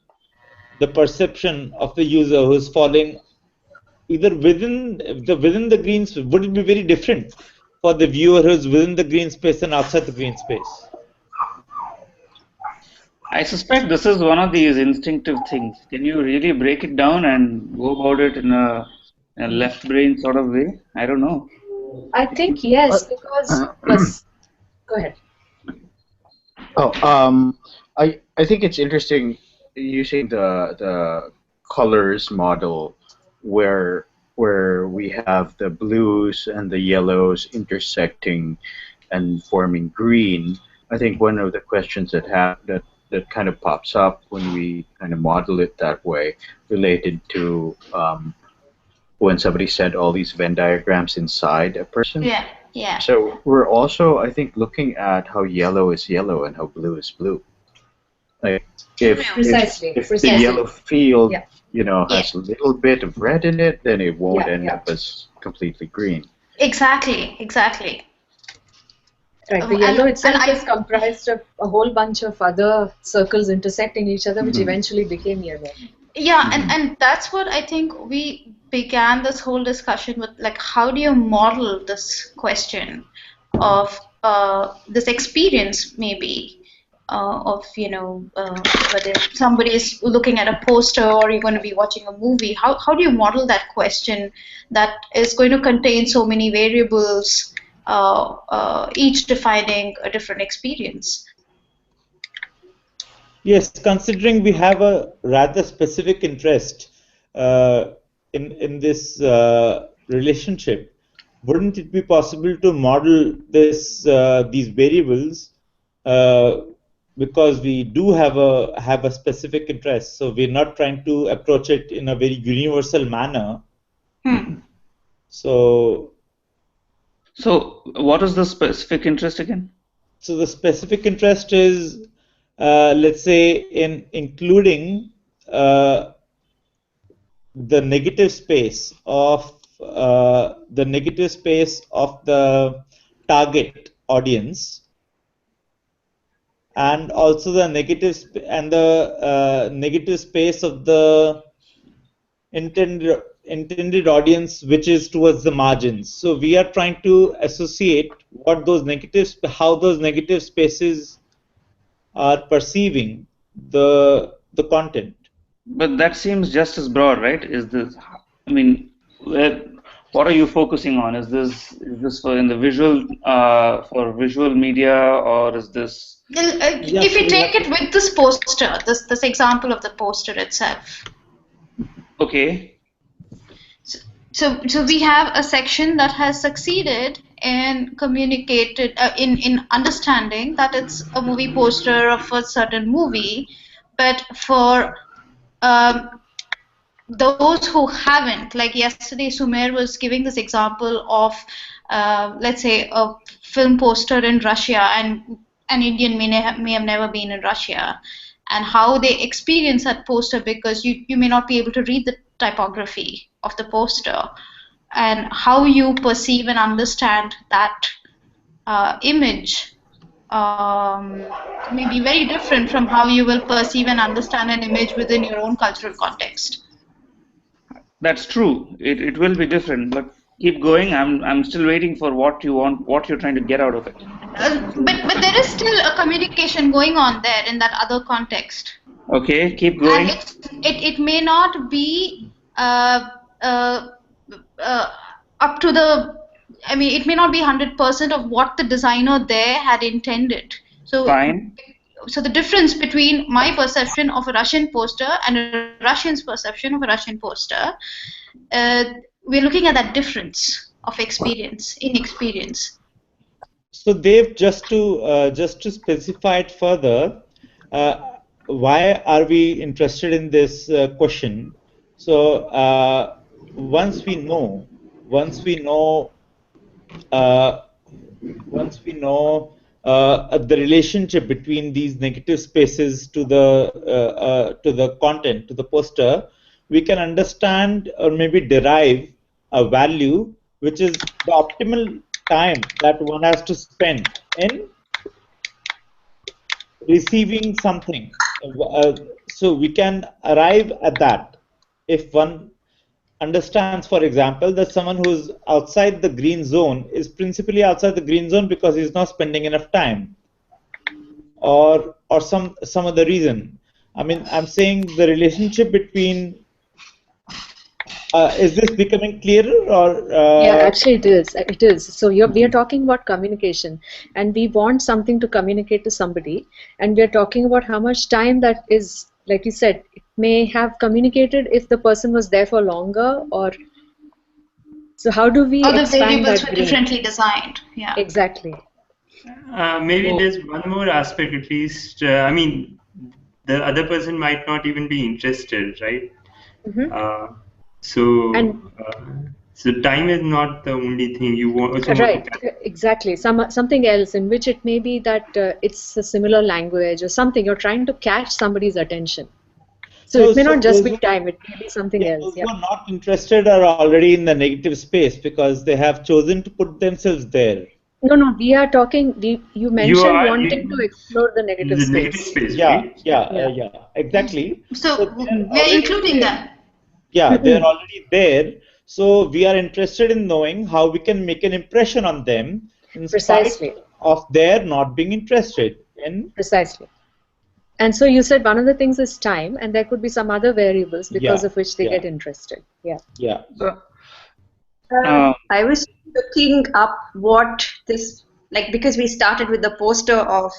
[SPEAKER 1] the perception of the user who's falling either within the green space? Would it be very different for the viewer who's within the green space and outside the green space?
[SPEAKER 5] I suspect this is one of these instinctive things. Can you really break it down and go about it in a left brain sort of way? I don't know.
[SPEAKER 3] I think yes, because go ahead.
[SPEAKER 8] I think it's interesting using the colors model where we have the blues and the yellows intersecting and forming green. I think one of the questions that kind of pops up when we kind of model it that way related to when somebody said all these Venn diagrams inside a person.
[SPEAKER 2] Yeah.
[SPEAKER 8] So we're also, I think, looking at how yellow is yellow and how blue is blue. Like if the yellow field, has a little bit of red in it, then it won't end up as completely green.
[SPEAKER 2] Exactly.
[SPEAKER 3] Right, the yellow itself is comprised of a whole bunch of other circles intersecting each other, which eventually became yellow.
[SPEAKER 2] Yeah, and that's what I think we began this whole discussion with, like, how do you model this question of this experience, maybe, of, whether somebody is looking at a poster or you're going to be watching a movie. How do you model that question that is going to contain so many variables, each defining a different experience?
[SPEAKER 1] Yes, considering we have a rather specific interest in this relationship, wouldn't it be possible to model these variables because we do have a specific interest? So we're not trying to approach it in a very universal manner. So
[SPEAKER 5] what is the specific interest again?
[SPEAKER 1] So the specific interest is, let's say, in including the negative space of the target audience, and also the negative space of the intended audience, which is towards the margins. So we are trying to associate how those negative spaces are perceiving the content.
[SPEAKER 5] But that seems just as broad, right? What are you focusing on? Is this for in the visual for visual media, or is this?
[SPEAKER 2] If we take it with this poster, this example of the poster itself.
[SPEAKER 5] Okay.
[SPEAKER 2] So we have a section that has succeeded in communicated in understanding that it's a movie poster of a certain movie, but for those who haven't, like yesterday, Sumer was giving this example of, let's say, a film poster in Russia, and an Indian may have never been in Russia, and how they experience that poster, because you may not be able to read the typography of the poster, and how you perceive and understand that image may be very different from how you will perceive and understand an image within your own cultural context.
[SPEAKER 5] That's true. It will be different, but Keep going. I'm still waiting for what you want, what you're trying to get out of it.
[SPEAKER 2] But there is still a communication going on there in that other context.
[SPEAKER 5] Okay, keep going.
[SPEAKER 2] And it may not be up to the. I mean, it may not be 100% of what the designer there had intended. So
[SPEAKER 5] fine.
[SPEAKER 2] So the difference between my perception of a Russian poster and a Russian's perception of a Russian poster, we're looking at that difference of experience, in experience.
[SPEAKER 1] So Dave, just to specify it further, why are we interested in this question? So once we know the relationship between these negative spaces to the content, to the poster, we can understand or maybe derive a value which is the optimal time that one has to spend in receiving something. So we can arrive at that if one understands, for example, that someone who's outside the green zone is principally outside the green zone because he's not spending enough time, or some other reason. I mean, I'm saying the relationship between. Is this becoming clearer, or?
[SPEAKER 3] Yeah, actually it is. It is. So we are talking about communication, and we want something to communicate to somebody, and we are talking about how much time that is. Like you said, it may have communicated if the person was there for longer, or so how do we
[SPEAKER 2] the
[SPEAKER 3] expand
[SPEAKER 2] variables
[SPEAKER 3] that
[SPEAKER 2] were
[SPEAKER 3] grain?
[SPEAKER 2] differently designed. Yeah.
[SPEAKER 3] Exactly.
[SPEAKER 11] Maybe there's one more aspect at least. I mean, the other person might not even be interested, right? So time is not the only thing you want.
[SPEAKER 3] Right, exactly. Something else in which it may be that it's a similar language or something. You're trying to catch somebody's attention. So it may not just be time, it may be something else.
[SPEAKER 1] Those who are not interested are already in the negative space because they have chosen to put themselves there.
[SPEAKER 3] No, we are talking, you mentioned wanting to explore the negative space.
[SPEAKER 11] Negative space,
[SPEAKER 1] yeah,
[SPEAKER 11] right?
[SPEAKER 1] yeah, exactly.
[SPEAKER 2] So we are including them.
[SPEAKER 1] Yeah, they're already there. So we are interested in knowing how we can make an impression on them in spite of their not being interested in.
[SPEAKER 3] Precisely. And so you said one of the things is time, and there could be some other variables because of which they get interested.
[SPEAKER 1] Yeah.
[SPEAKER 10] I was looking up what this, like, because we started with the poster of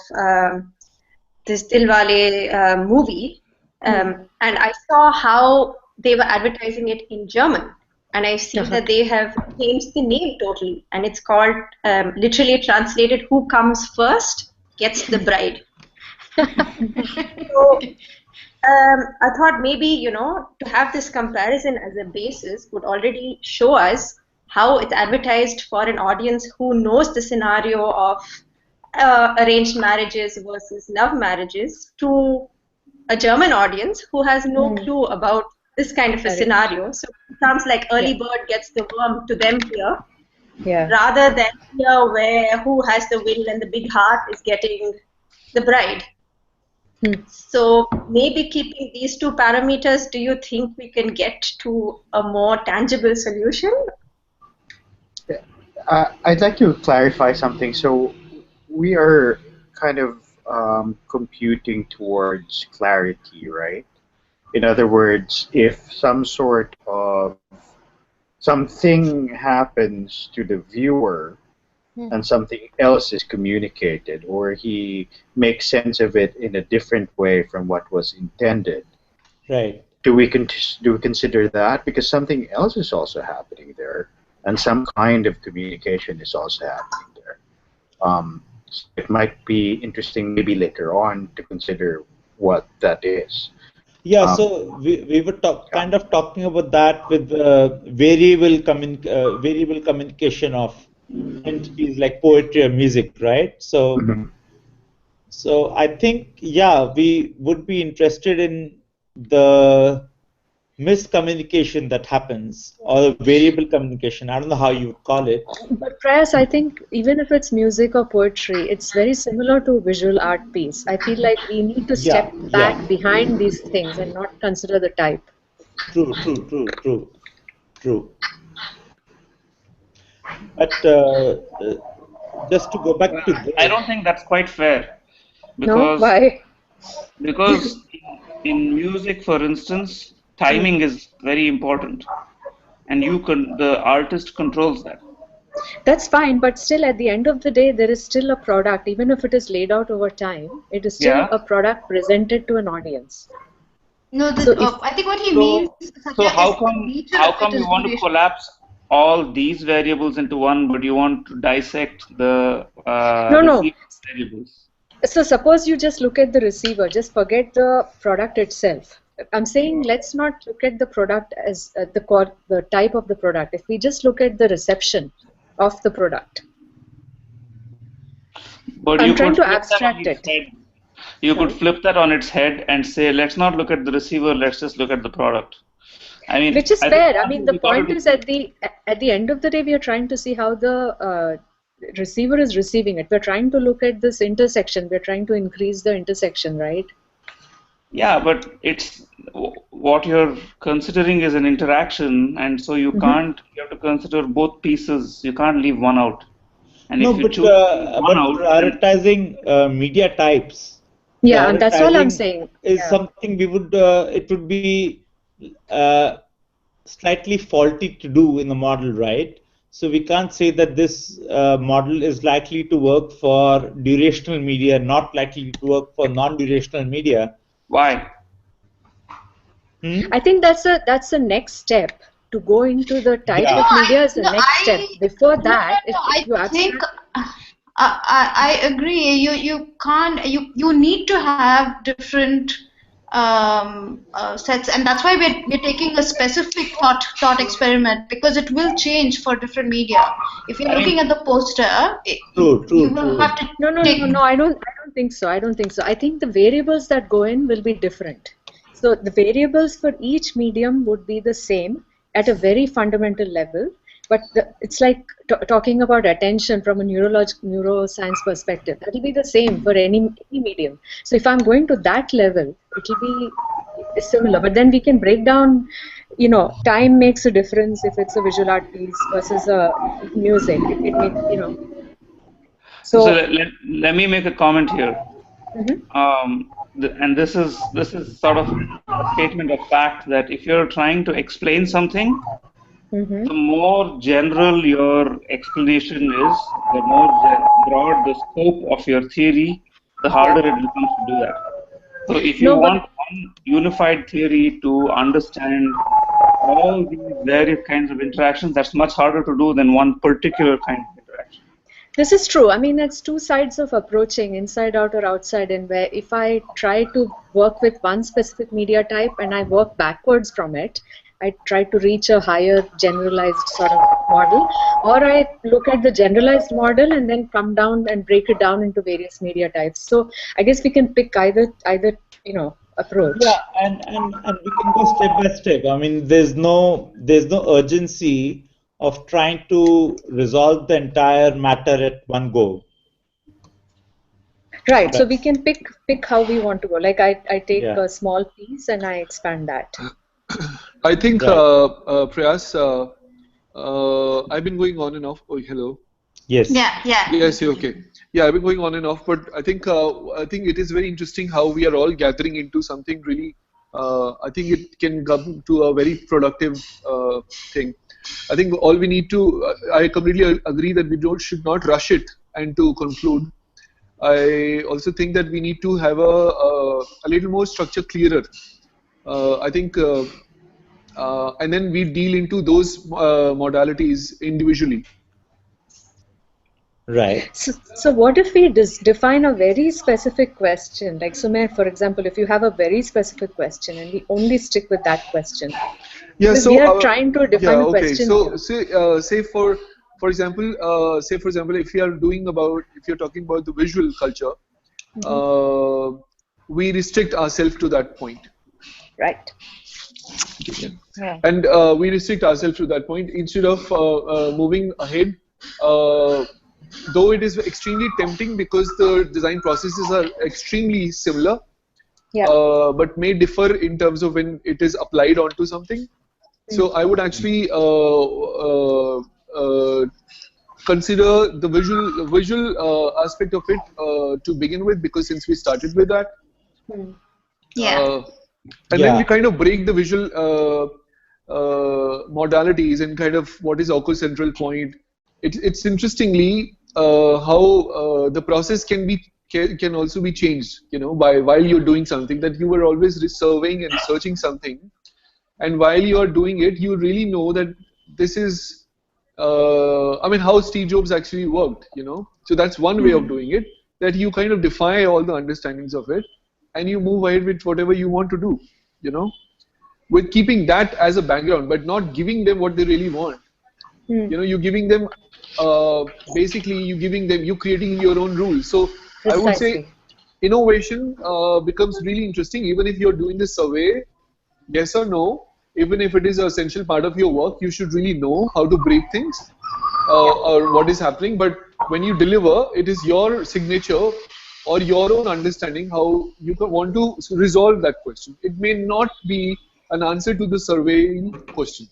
[SPEAKER 10] this Dilwale movie, and I saw how they were advertising it in German, and I see that they have changed the name totally, and it's called, literally translated, "Who comes first gets the bride." So I thought maybe, to have this comparison as a basis would already show us how it's advertised for an audience who knows the scenario of arranged marriages versus love marriages to a German audience who has no clue about this kind of a scenario. So it sounds like early bird gets the worm to them here, rather than here where who has the will and the big heart is getting the bride. So maybe keeping these two parameters, do you think we can get to a more tangible solution?
[SPEAKER 8] I'd like to clarify something. So we are kind of computing towards clarity, right? In other words, if something happens to the viewer and something else is communicated, or he makes sense of it in a different way from what was intended.
[SPEAKER 1] Right.
[SPEAKER 8] Do we consider that? Because something else is also happening there, and some kind of communication is also happening there. So it might be interesting maybe later on to consider what that is.
[SPEAKER 1] Yeah, so we were kind of talking about that with variable communication of entities like poetry or music, right? So, so I think, yeah, we would be interested in the miscommunication that happens, or the variable communication. I don't know how you would call it.
[SPEAKER 3] But Prayas, I think even if it's music or poetry, it's very similar to a visual art piece. I feel like we need to step back behind these things and not consider the type.
[SPEAKER 1] True. But just to go back to this,
[SPEAKER 5] I don't think that's quite fair
[SPEAKER 3] No,
[SPEAKER 5] because
[SPEAKER 3] why?
[SPEAKER 5] in music, for instance, timing is very important, and the artist controls that.
[SPEAKER 3] That's fine, but still at the end of the day, there is still a product. Even if it is laid out over time, it is still
[SPEAKER 5] Yeah.
[SPEAKER 3] a product presented to an audience.
[SPEAKER 2] No,
[SPEAKER 3] So if
[SPEAKER 2] I think what he means,
[SPEAKER 5] So
[SPEAKER 2] Satya,
[SPEAKER 5] how
[SPEAKER 2] is the
[SPEAKER 5] come
[SPEAKER 2] nature of it
[SPEAKER 5] you
[SPEAKER 2] is
[SPEAKER 5] want to
[SPEAKER 2] duration.
[SPEAKER 5] collapse all these variables into one, but you want to dissect the
[SPEAKER 3] no,
[SPEAKER 5] receiver variables?
[SPEAKER 3] So suppose you just look at the receiver, just forget the product itself. I'm saying let's not look at the product as the type of the product. If we just look at the reception of the product,
[SPEAKER 5] But
[SPEAKER 3] I'm
[SPEAKER 5] you
[SPEAKER 3] trying
[SPEAKER 5] could
[SPEAKER 3] to
[SPEAKER 5] flip that on
[SPEAKER 3] abstract
[SPEAKER 5] its
[SPEAKER 3] it.
[SPEAKER 5] head. You could
[SPEAKER 3] Sorry?
[SPEAKER 5] flip that on its head and say, let's not look at the receiver, let's just look at the product. I mean,
[SPEAKER 3] Which is
[SPEAKER 5] I think
[SPEAKER 3] fair. I
[SPEAKER 5] one
[SPEAKER 3] mean,
[SPEAKER 5] thing
[SPEAKER 3] the
[SPEAKER 5] we got to
[SPEAKER 3] point
[SPEAKER 5] do.
[SPEAKER 3] is at the end of the day, we are trying to see how the receiver is receiving it. We're trying to look at this intersection. We're trying to increase the intersection, right?
[SPEAKER 5] Yeah, but it's what you're considering is an interaction, and so you can't. You have to consider both pieces. You can't leave one out. And
[SPEAKER 1] no,
[SPEAKER 5] if you choose to leave one
[SPEAKER 1] but
[SPEAKER 5] out, then
[SPEAKER 1] prioritizing media types,
[SPEAKER 3] Yeah, and that's all I'm
[SPEAKER 1] prioritizing
[SPEAKER 3] saying.
[SPEAKER 1] is
[SPEAKER 3] Yeah.
[SPEAKER 1] something we would it would be uh, slightly faulty to do in the model, right? So we can't say that this model is likely to work for durational media, not likely to work for non-durational media.
[SPEAKER 5] Why?
[SPEAKER 3] I think that's the next step. To go into the type of media is the next step. Before that, if you
[SPEAKER 2] I think I agree. You can't. You need to have different sets, and that's why we're taking a specific thought experiment, because it will change for different media. If you're looking at the poster, you will have to
[SPEAKER 3] No, I don't think so. I don't think so. I think the variables that go in will be different. So the variables for each medium would be the same at a very fundamental level, but it's like talking about attention from a neuroscience perspective. That will be the same for any medium. So if I'm going to that level, it will be similar. But then we can break down, time makes a difference if it's a visual art piece versus a music. It makes,
[SPEAKER 5] So let me make a comment here. And this is sort of a statement of fact that if you're trying to explain something, the more general your explanation is, the more broad the scope of your theory, the harder it becomes to do that. So if you want one unified theory to understand all these various kinds of interactions, that's much harder to do than one particular kind of interaction.
[SPEAKER 3] This is true. I mean, it's two sides of approaching, inside out or outside in, where if I try to work with one specific media type and I work backwards from it, I try to reach a higher generalized sort of model, or I look at the generalized model and then come down and break it down into various media types. So I guess we can pick either approach.
[SPEAKER 1] Yeah, and we can go step by step. I mean, there's no urgency of trying to resolve the entire matter at one go.
[SPEAKER 3] Right. So we can pick how we want to go. Like I take
[SPEAKER 1] Yeah.
[SPEAKER 3] a small piece and I expand that.
[SPEAKER 6] I think Prayas, I've been going on and off. Oh, hello.
[SPEAKER 1] Yes.
[SPEAKER 2] Yeah.
[SPEAKER 6] Yes. Okay. Yeah, I've been going on and off, but I think it is very interesting how we are all gathering into something really. I think it can come to a very productive thing. I think all we need to. I completely agree that we should not rush it and to conclude. I also think that we need to have a little more structure clearer. I think. And then we deal into those modalities individually.
[SPEAKER 1] Right.
[SPEAKER 3] So what if we define a very specific question? Like Sumer, for example, if you have a very specific question and we only stick with that question.
[SPEAKER 6] Yeah,
[SPEAKER 3] because
[SPEAKER 6] so
[SPEAKER 3] we are trying to define a question.
[SPEAKER 6] So say for example, if you're talking about the visual culture, we restrict ourselves to that point.
[SPEAKER 3] Right.
[SPEAKER 6] Yeah. And we restrict ourselves to that point instead of moving ahead. Though it is extremely tempting because the design processes are extremely similar, but may differ in terms of when it is applied onto something. So I would actually consider the visual aspect of it to begin with, because since we started with that, and then we kind of break the visual modalities and kind of what is Oko's central point. It's interestingly how the process can also be changed, by while you're doing something that you were always surveying and researching something, and while you are doing it, you really know that this is, I mean, how Steve Jobs actually worked, So that's one way of doing it, that you kind of defy all the understandings of it, and you move ahead with whatever you want to do, with keeping that as a background, but not giving them what they really want. You're giving them, basically, you're creating your own rules. So
[SPEAKER 3] Precisely.
[SPEAKER 6] I would say innovation becomes really interesting, even if you're doing the survey, yes or no, even if it is an essential part of your work, you should really know how to break things or what is happening. But when you deliver, it is your signature or your own understanding how you want to resolve that question. It may not be an answer to the survey question.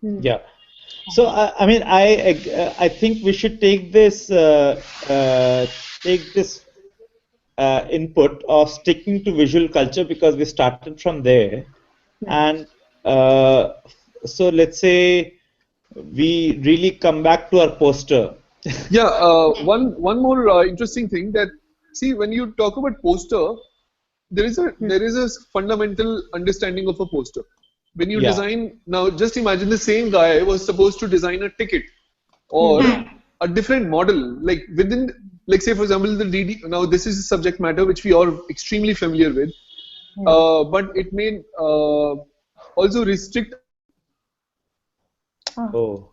[SPEAKER 1] Yeah. So I mean, I think we should take this input of sticking to visual culture, because we started from there, and so let's say we really come back to our poster.
[SPEAKER 6] Yeah. One more interesting thing, that see, when you talk about poster, there is a fundamental understanding of a poster. When you design, now just imagine the same guy was supposed to design a ticket or a different model, like within, like say for example the DD. Now this is a subject matter which we are extremely familiar with, but it may also restrict.
[SPEAKER 1] Oh.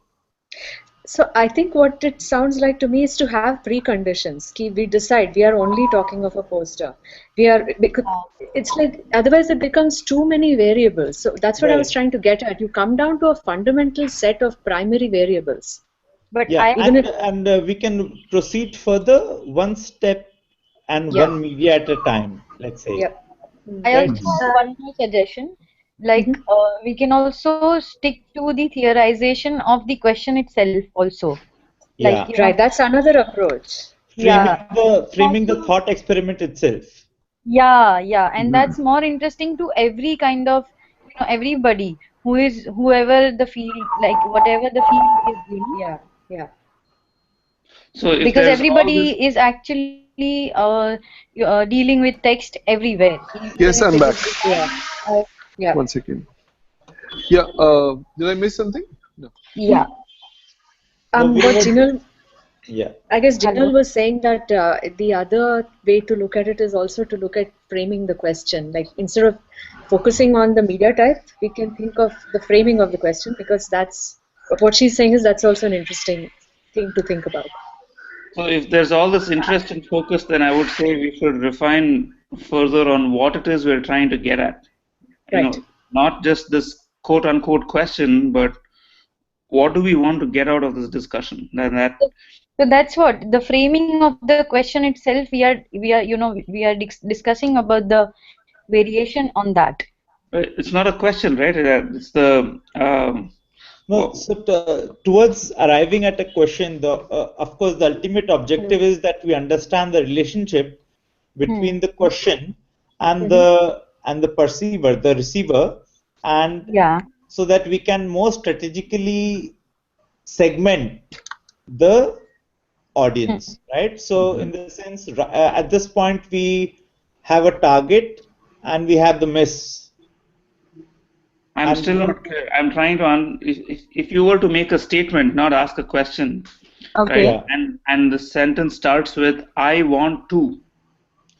[SPEAKER 3] So I think what it sounds like to me is to have preconditions. We decide we are only talking of a poster. Because it's like otherwise it becomes too many variables. So that's what I was trying to get at. You come down to a fundamental set of primary variables.
[SPEAKER 9] But
[SPEAKER 1] yeah, and we can proceed further one step and one media at a time, let's say.
[SPEAKER 3] Yep.
[SPEAKER 9] I also have one more suggestion. Like we can also stick to the theorization of the question itself also.
[SPEAKER 1] Yeah.
[SPEAKER 9] Like,
[SPEAKER 3] Right, that's another approach.
[SPEAKER 1] Framing the thought experiment itself.
[SPEAKER 9] Yeah, and that's more interesting to every kind of, everybody whoever the field, like whatever the field is,
[SPEAKER 3] Yeah.
[SPEAKER 5] So if
[SPEAKER 9] because
[SPEAKER 5] there's all
[SPEAKER 9] everybody
[SPEAKER 5] this,
[SPEAKER 9] is actually dealing with text everywhere.
[SPEAKER 6] Yes, I'm back.
[SPEAKER 3] Yeah.
[SPEAKER 6] 1 second. Yeah. Did I miss something? No.
[SPEAKER 9] Yeah.
[SPEAKER 3] I guess Jinal was saying that the other way to look at it is also to look at framing the question. Like instead of focusing on the media type, we can think of the framing of the question, because that's what she's saying is that's also an interesting thing to think about.
[SPEAKER 5] so if there's all this interest and focus, then I would say we should refine further on what it is we're trying to get at.
[SPEAKER 3] Right.
[SPEAKER 5] Not just this quote unquote question, but what do we want to get out of this discussion?
[SPEAKER 9] So that's what the framing of the question itself. We are discussing about the variation on that.
[SPEAKER 5] It's not a question, right? It's the
[SPEAKER 1] no. So towards arriving at a question, of course, the ultimate objective is that we understand the relationship between the question and the perceiver, the receiver, and so that we can more strategically segment the audience, right? So in the sense, at this point we have a target and we have the miss.
[SPEAKER 5] I'm still not clear. I'm trying to if you were to make a statement, not ask a question, right? And the sentence starts with "I want to."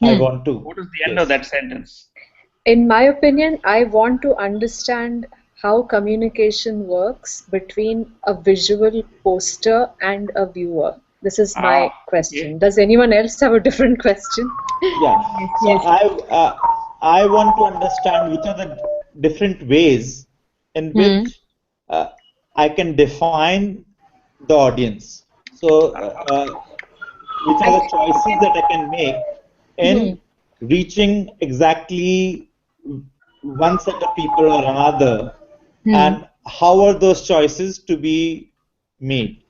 [SPEAKER 1] I want to.
[SPEAKER 5] What is the end of that sentence?
[SPEAKER 3] In my opinion, I want to understand how communication works between a visual poster and a viewer. This is my question. Does anyone else have a different question?
[SPEAKER 1] Yeah. So I want to understand which are the different ways in which I can define the audience. So which are the choices that I can make in reaching exactly one set of people or another, and how are those choices to be made?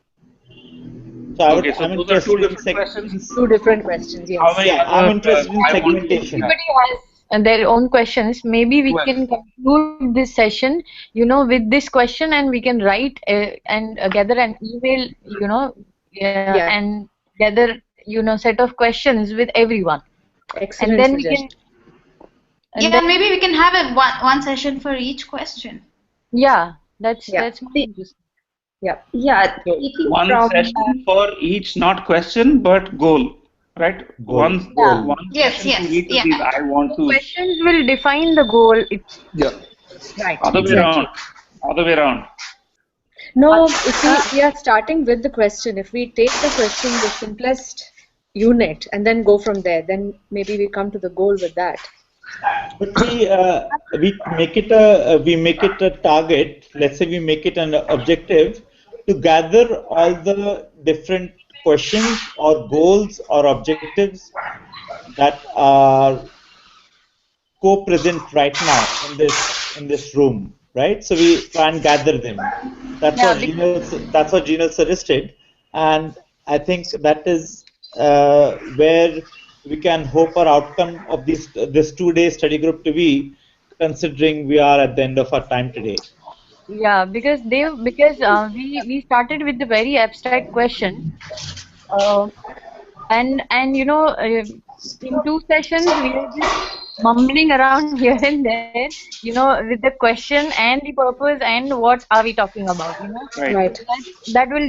[SPEAKER 1] So
[SPEAKER 5] Okay, so
[SPEAKER 1] I'm
[SPEAKER 5] those are two
[SPEAKER 1] interested in
[SPEAKER 5] different questions.
[SPEAKER 1] segments.
[SPEAKER 3] Two different questions,
[SPEAKER 5] How
[SPEAKER 3] yes.
[SPEAKER 5] many
[SPEAKER 1] Yeah, I'm
[SPEAKER 5] other
[SPEAKER 1] interested in
[SPEAKER 5] I want to?
[SPEAKER 1] segmentation.
[SPEAKER 5] Yeah.
[SPEAKER 9] Everybody has their own questions. Maybe we
[SPEAKER 5] 12.
[SPEAKER 9] can conclude this session, with this question, and we can write and gather an email,
[SPEAKER 3] Yeah.
[SPEAKER 9] and gather, set of questions with everyone, and
[SPEAKER 3] Excellent
[SPEAKER 9] then we
[SPEAKER 3] suggestion.
[SPEAKER 9] can,
[SPEAKER 2] Yeah, and maybe we can have a one session for each question.
[SPEAKER 9] yeah,
[SPEAKER 3] Yeah.
[SPEAKER 9] that's more
[SPEAKER 10] See,
[SPEAKER 9] interesting.
[SPEAKER 3] Yeah.
[SPEAKER 10] yeah,
[SPEAKER 5] So
[SPEAKER 10] taking
[SPEAKER 5] one
[SPEAKER 10] from
[SPEAKER 5] session for each, not question, but goal, right?
[SPEAKER 1] Goal.
[SPEAKER 9] Yeah.
[SPEAKER 5] One
[SPEAKER 2] Yes,
[SPEAKER 5] session for
[SPEAKER 2] yes,
[SPEAKER 5] each of
[SPEAKER 2] yeah.
[SPEAKER 5] these. I want
[SPEAKER 9] So
[SPEAKER 5] to.
[SPEAKER 9] questions will define the goal.
[SPEAKER 6] Yeah.
[SPEAKER 3] Right.
[SPEAKER 5] Other way
[SPEAKER 3] Exactly.
[SPEAKER 5] around. Other way around.
[SPEAKER 3] No, if we are starting with the question, if we take the question, the simplest unit, and then go from there, then maybe we come to the goal with that.
[SPEAKER 1] But we make it a target. Let's say we make it an objective to gather all the different questions or goals or objectives that are co-present right now in this room, right? So we try and gather them.
[SPEAKER 9] Yeah,
[SPEAKER 1] That's what Gino suggested, and I think that is where we can hope our outcome of this 2 day study group to be, considering we are at the end of our time today.
[SPEAKER 9] yeah, because we started with the very abstract question, uh, and in two sessions we are just mumbling around here and there, with the question and the purpose and what are we talking about,
[SPEAKER 5] Right.
[SPEAKER 3] Right.
[SPEAKER 9] that will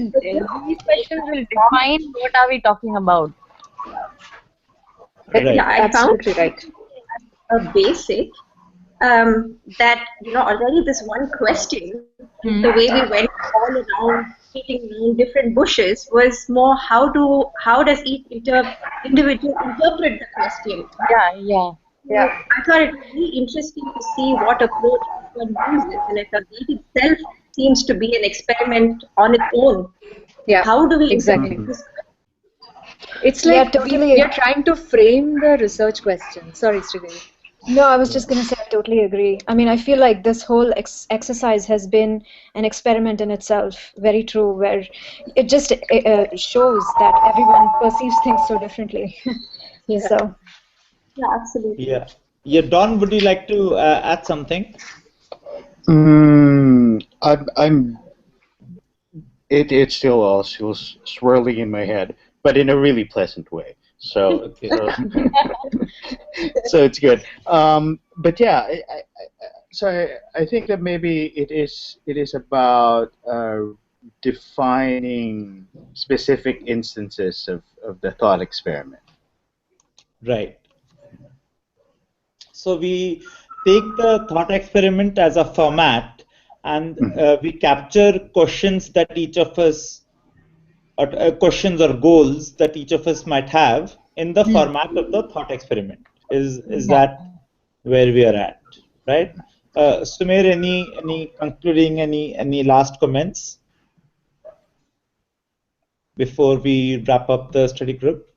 [SPEAKER 9] these questions will define what are we talking about.
[SPEAKER 10] yeah,
[SPEAKER 1] Right.
[SPEAKER 10] I found
[SPEAKER 3] Absolutely right.
[SPEAKER 10] a basic that already this one question, the way we went all around beating around different bushes, was more how does each individual interpret the question.
[SPEAKER 9] Yeah.
[SPEAKER 10] So I thought it was really interesting to see what approach one uses, and if that itself seems to be an experiment on its own.
[SPEAKER 3] Yeah.
[SPEAKER 10] How do we
[SPEAKER 3] Exactly.
[SPEAKER 10] interpret this?
[SPEAKER 3] It's
[SPEAKER 7] Yeah,
[SPEAKER 3] like
[SPEAKER 7] totally.
[SPEAKER 3] we are trying to frame the research question. Sorry, Sridevi.
[SPEAKER 7] No, I was just going to say I totally agree. I mean, I feel like this whole exercise has been an experiment in itself. Very true, where it just shows that everyone perceives things so differently.
[SPEAKER 3] Yeah.
[SPEAKER 7] So,
[SPEAKER 10] Yeah, absolutely.
[SPEAKER 1] Yeah. Yeah. Don, would you like to add something?
[SPEAKER 8] I'm. It's still all swirling in my head, but in a really pleasant way. So,
[SPEAKER 1] Okay.
[SPEAKER 8] so it's good. But yeah, I think that maybe it is about defining specific instances of the thought experiment.
[SPEAKER 1] Right. So we take the thought experiment as a format, and we capture questions that each of us, or questions or goals that each of us might have in the format of the thought experiment. Is that where we are at, right? Sumer, any concluding, any last comments before we wrap up the study group?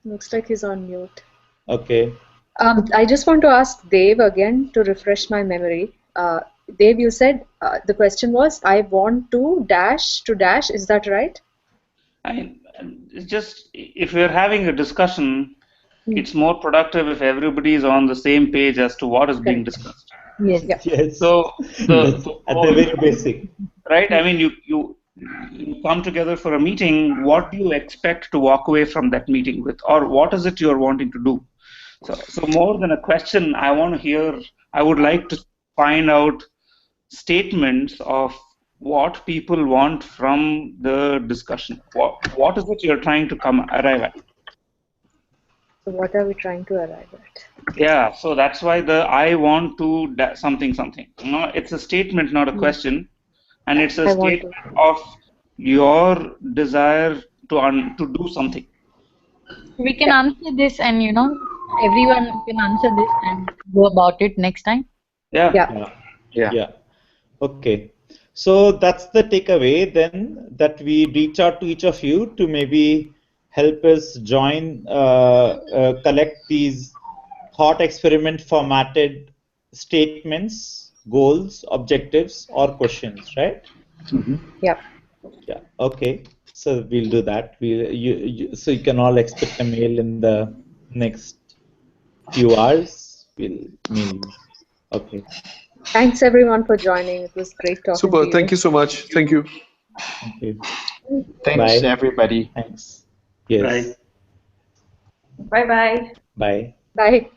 [SPEAKER 3] Looks like he's on mute.
[SPEAKER 1] Okay.
[SPEAKER 3] I just want to ask Dave again to refresh my memory. Dave, you said the question was, I want to dash. Is that right?
[SPEAKER 5] It's just if we're having a discussion, it's more productive if everybody is on the same page as to what is being discussed.
[SPEAKER 9] Yes.
[SPEAKER 3] Yeah.
[SPEAKER 1] Yes.
[SPEAKER 5] So
[SPEAKER 1] That's at the very basic.
[SPEAKER 5] right? I mean, you come together for a meeting. What do you expect to walk away from that meeting with, or what is it you're wanting to do? So more than a question, I want to hear. I would like to find out statements of what people want from the discussion. What is it you're trying to arrive at?
[SPEAKER 3] So what are we trying to arrive at?
[SPEAKER 5] Yeah, so that's why the I want to something something. It's a statement, not a question, and it's a statement of your desire to do something.
[SPEAKER 9] We can answer this, and everyone can answer this and go about it next time.
[SPEAKER 5] Yeah.
[SPEAKER 1] Okay. So that's the takeaway then, that we reach out to each of you to maybe help us join, collect these thought experiment formatted statements, goals, objectives, or questions, right?
[SPEAKER 8] Mm-hmm.
[SPEAKER 3] Yeah.
[SPEAKER 1] Yeah. Okay. So we'll do that. So you can all expect a mail in the next few hours. We'll mail you. Okay.
[SPEAKER 3] Thanks everyone for joining. It was great talking
[SPEAKER 6] Super.
[SPEAKER 3] to you.
[SPEAKER 6] Thank you so much. Thank you.
[SPEAKER 1] Thank you.
[SPEAKER 8] Thanks,
[SPEAKER 1] Bye.
[SPEAKER 8] everybody.
[SPEAKER 1] Thanks. Yes.
[SPEAKER 11] Right.
[SPEAKER 10] Bye bye.
[SPEAKER 1] Bye.
[SPEAKER 3] Bye.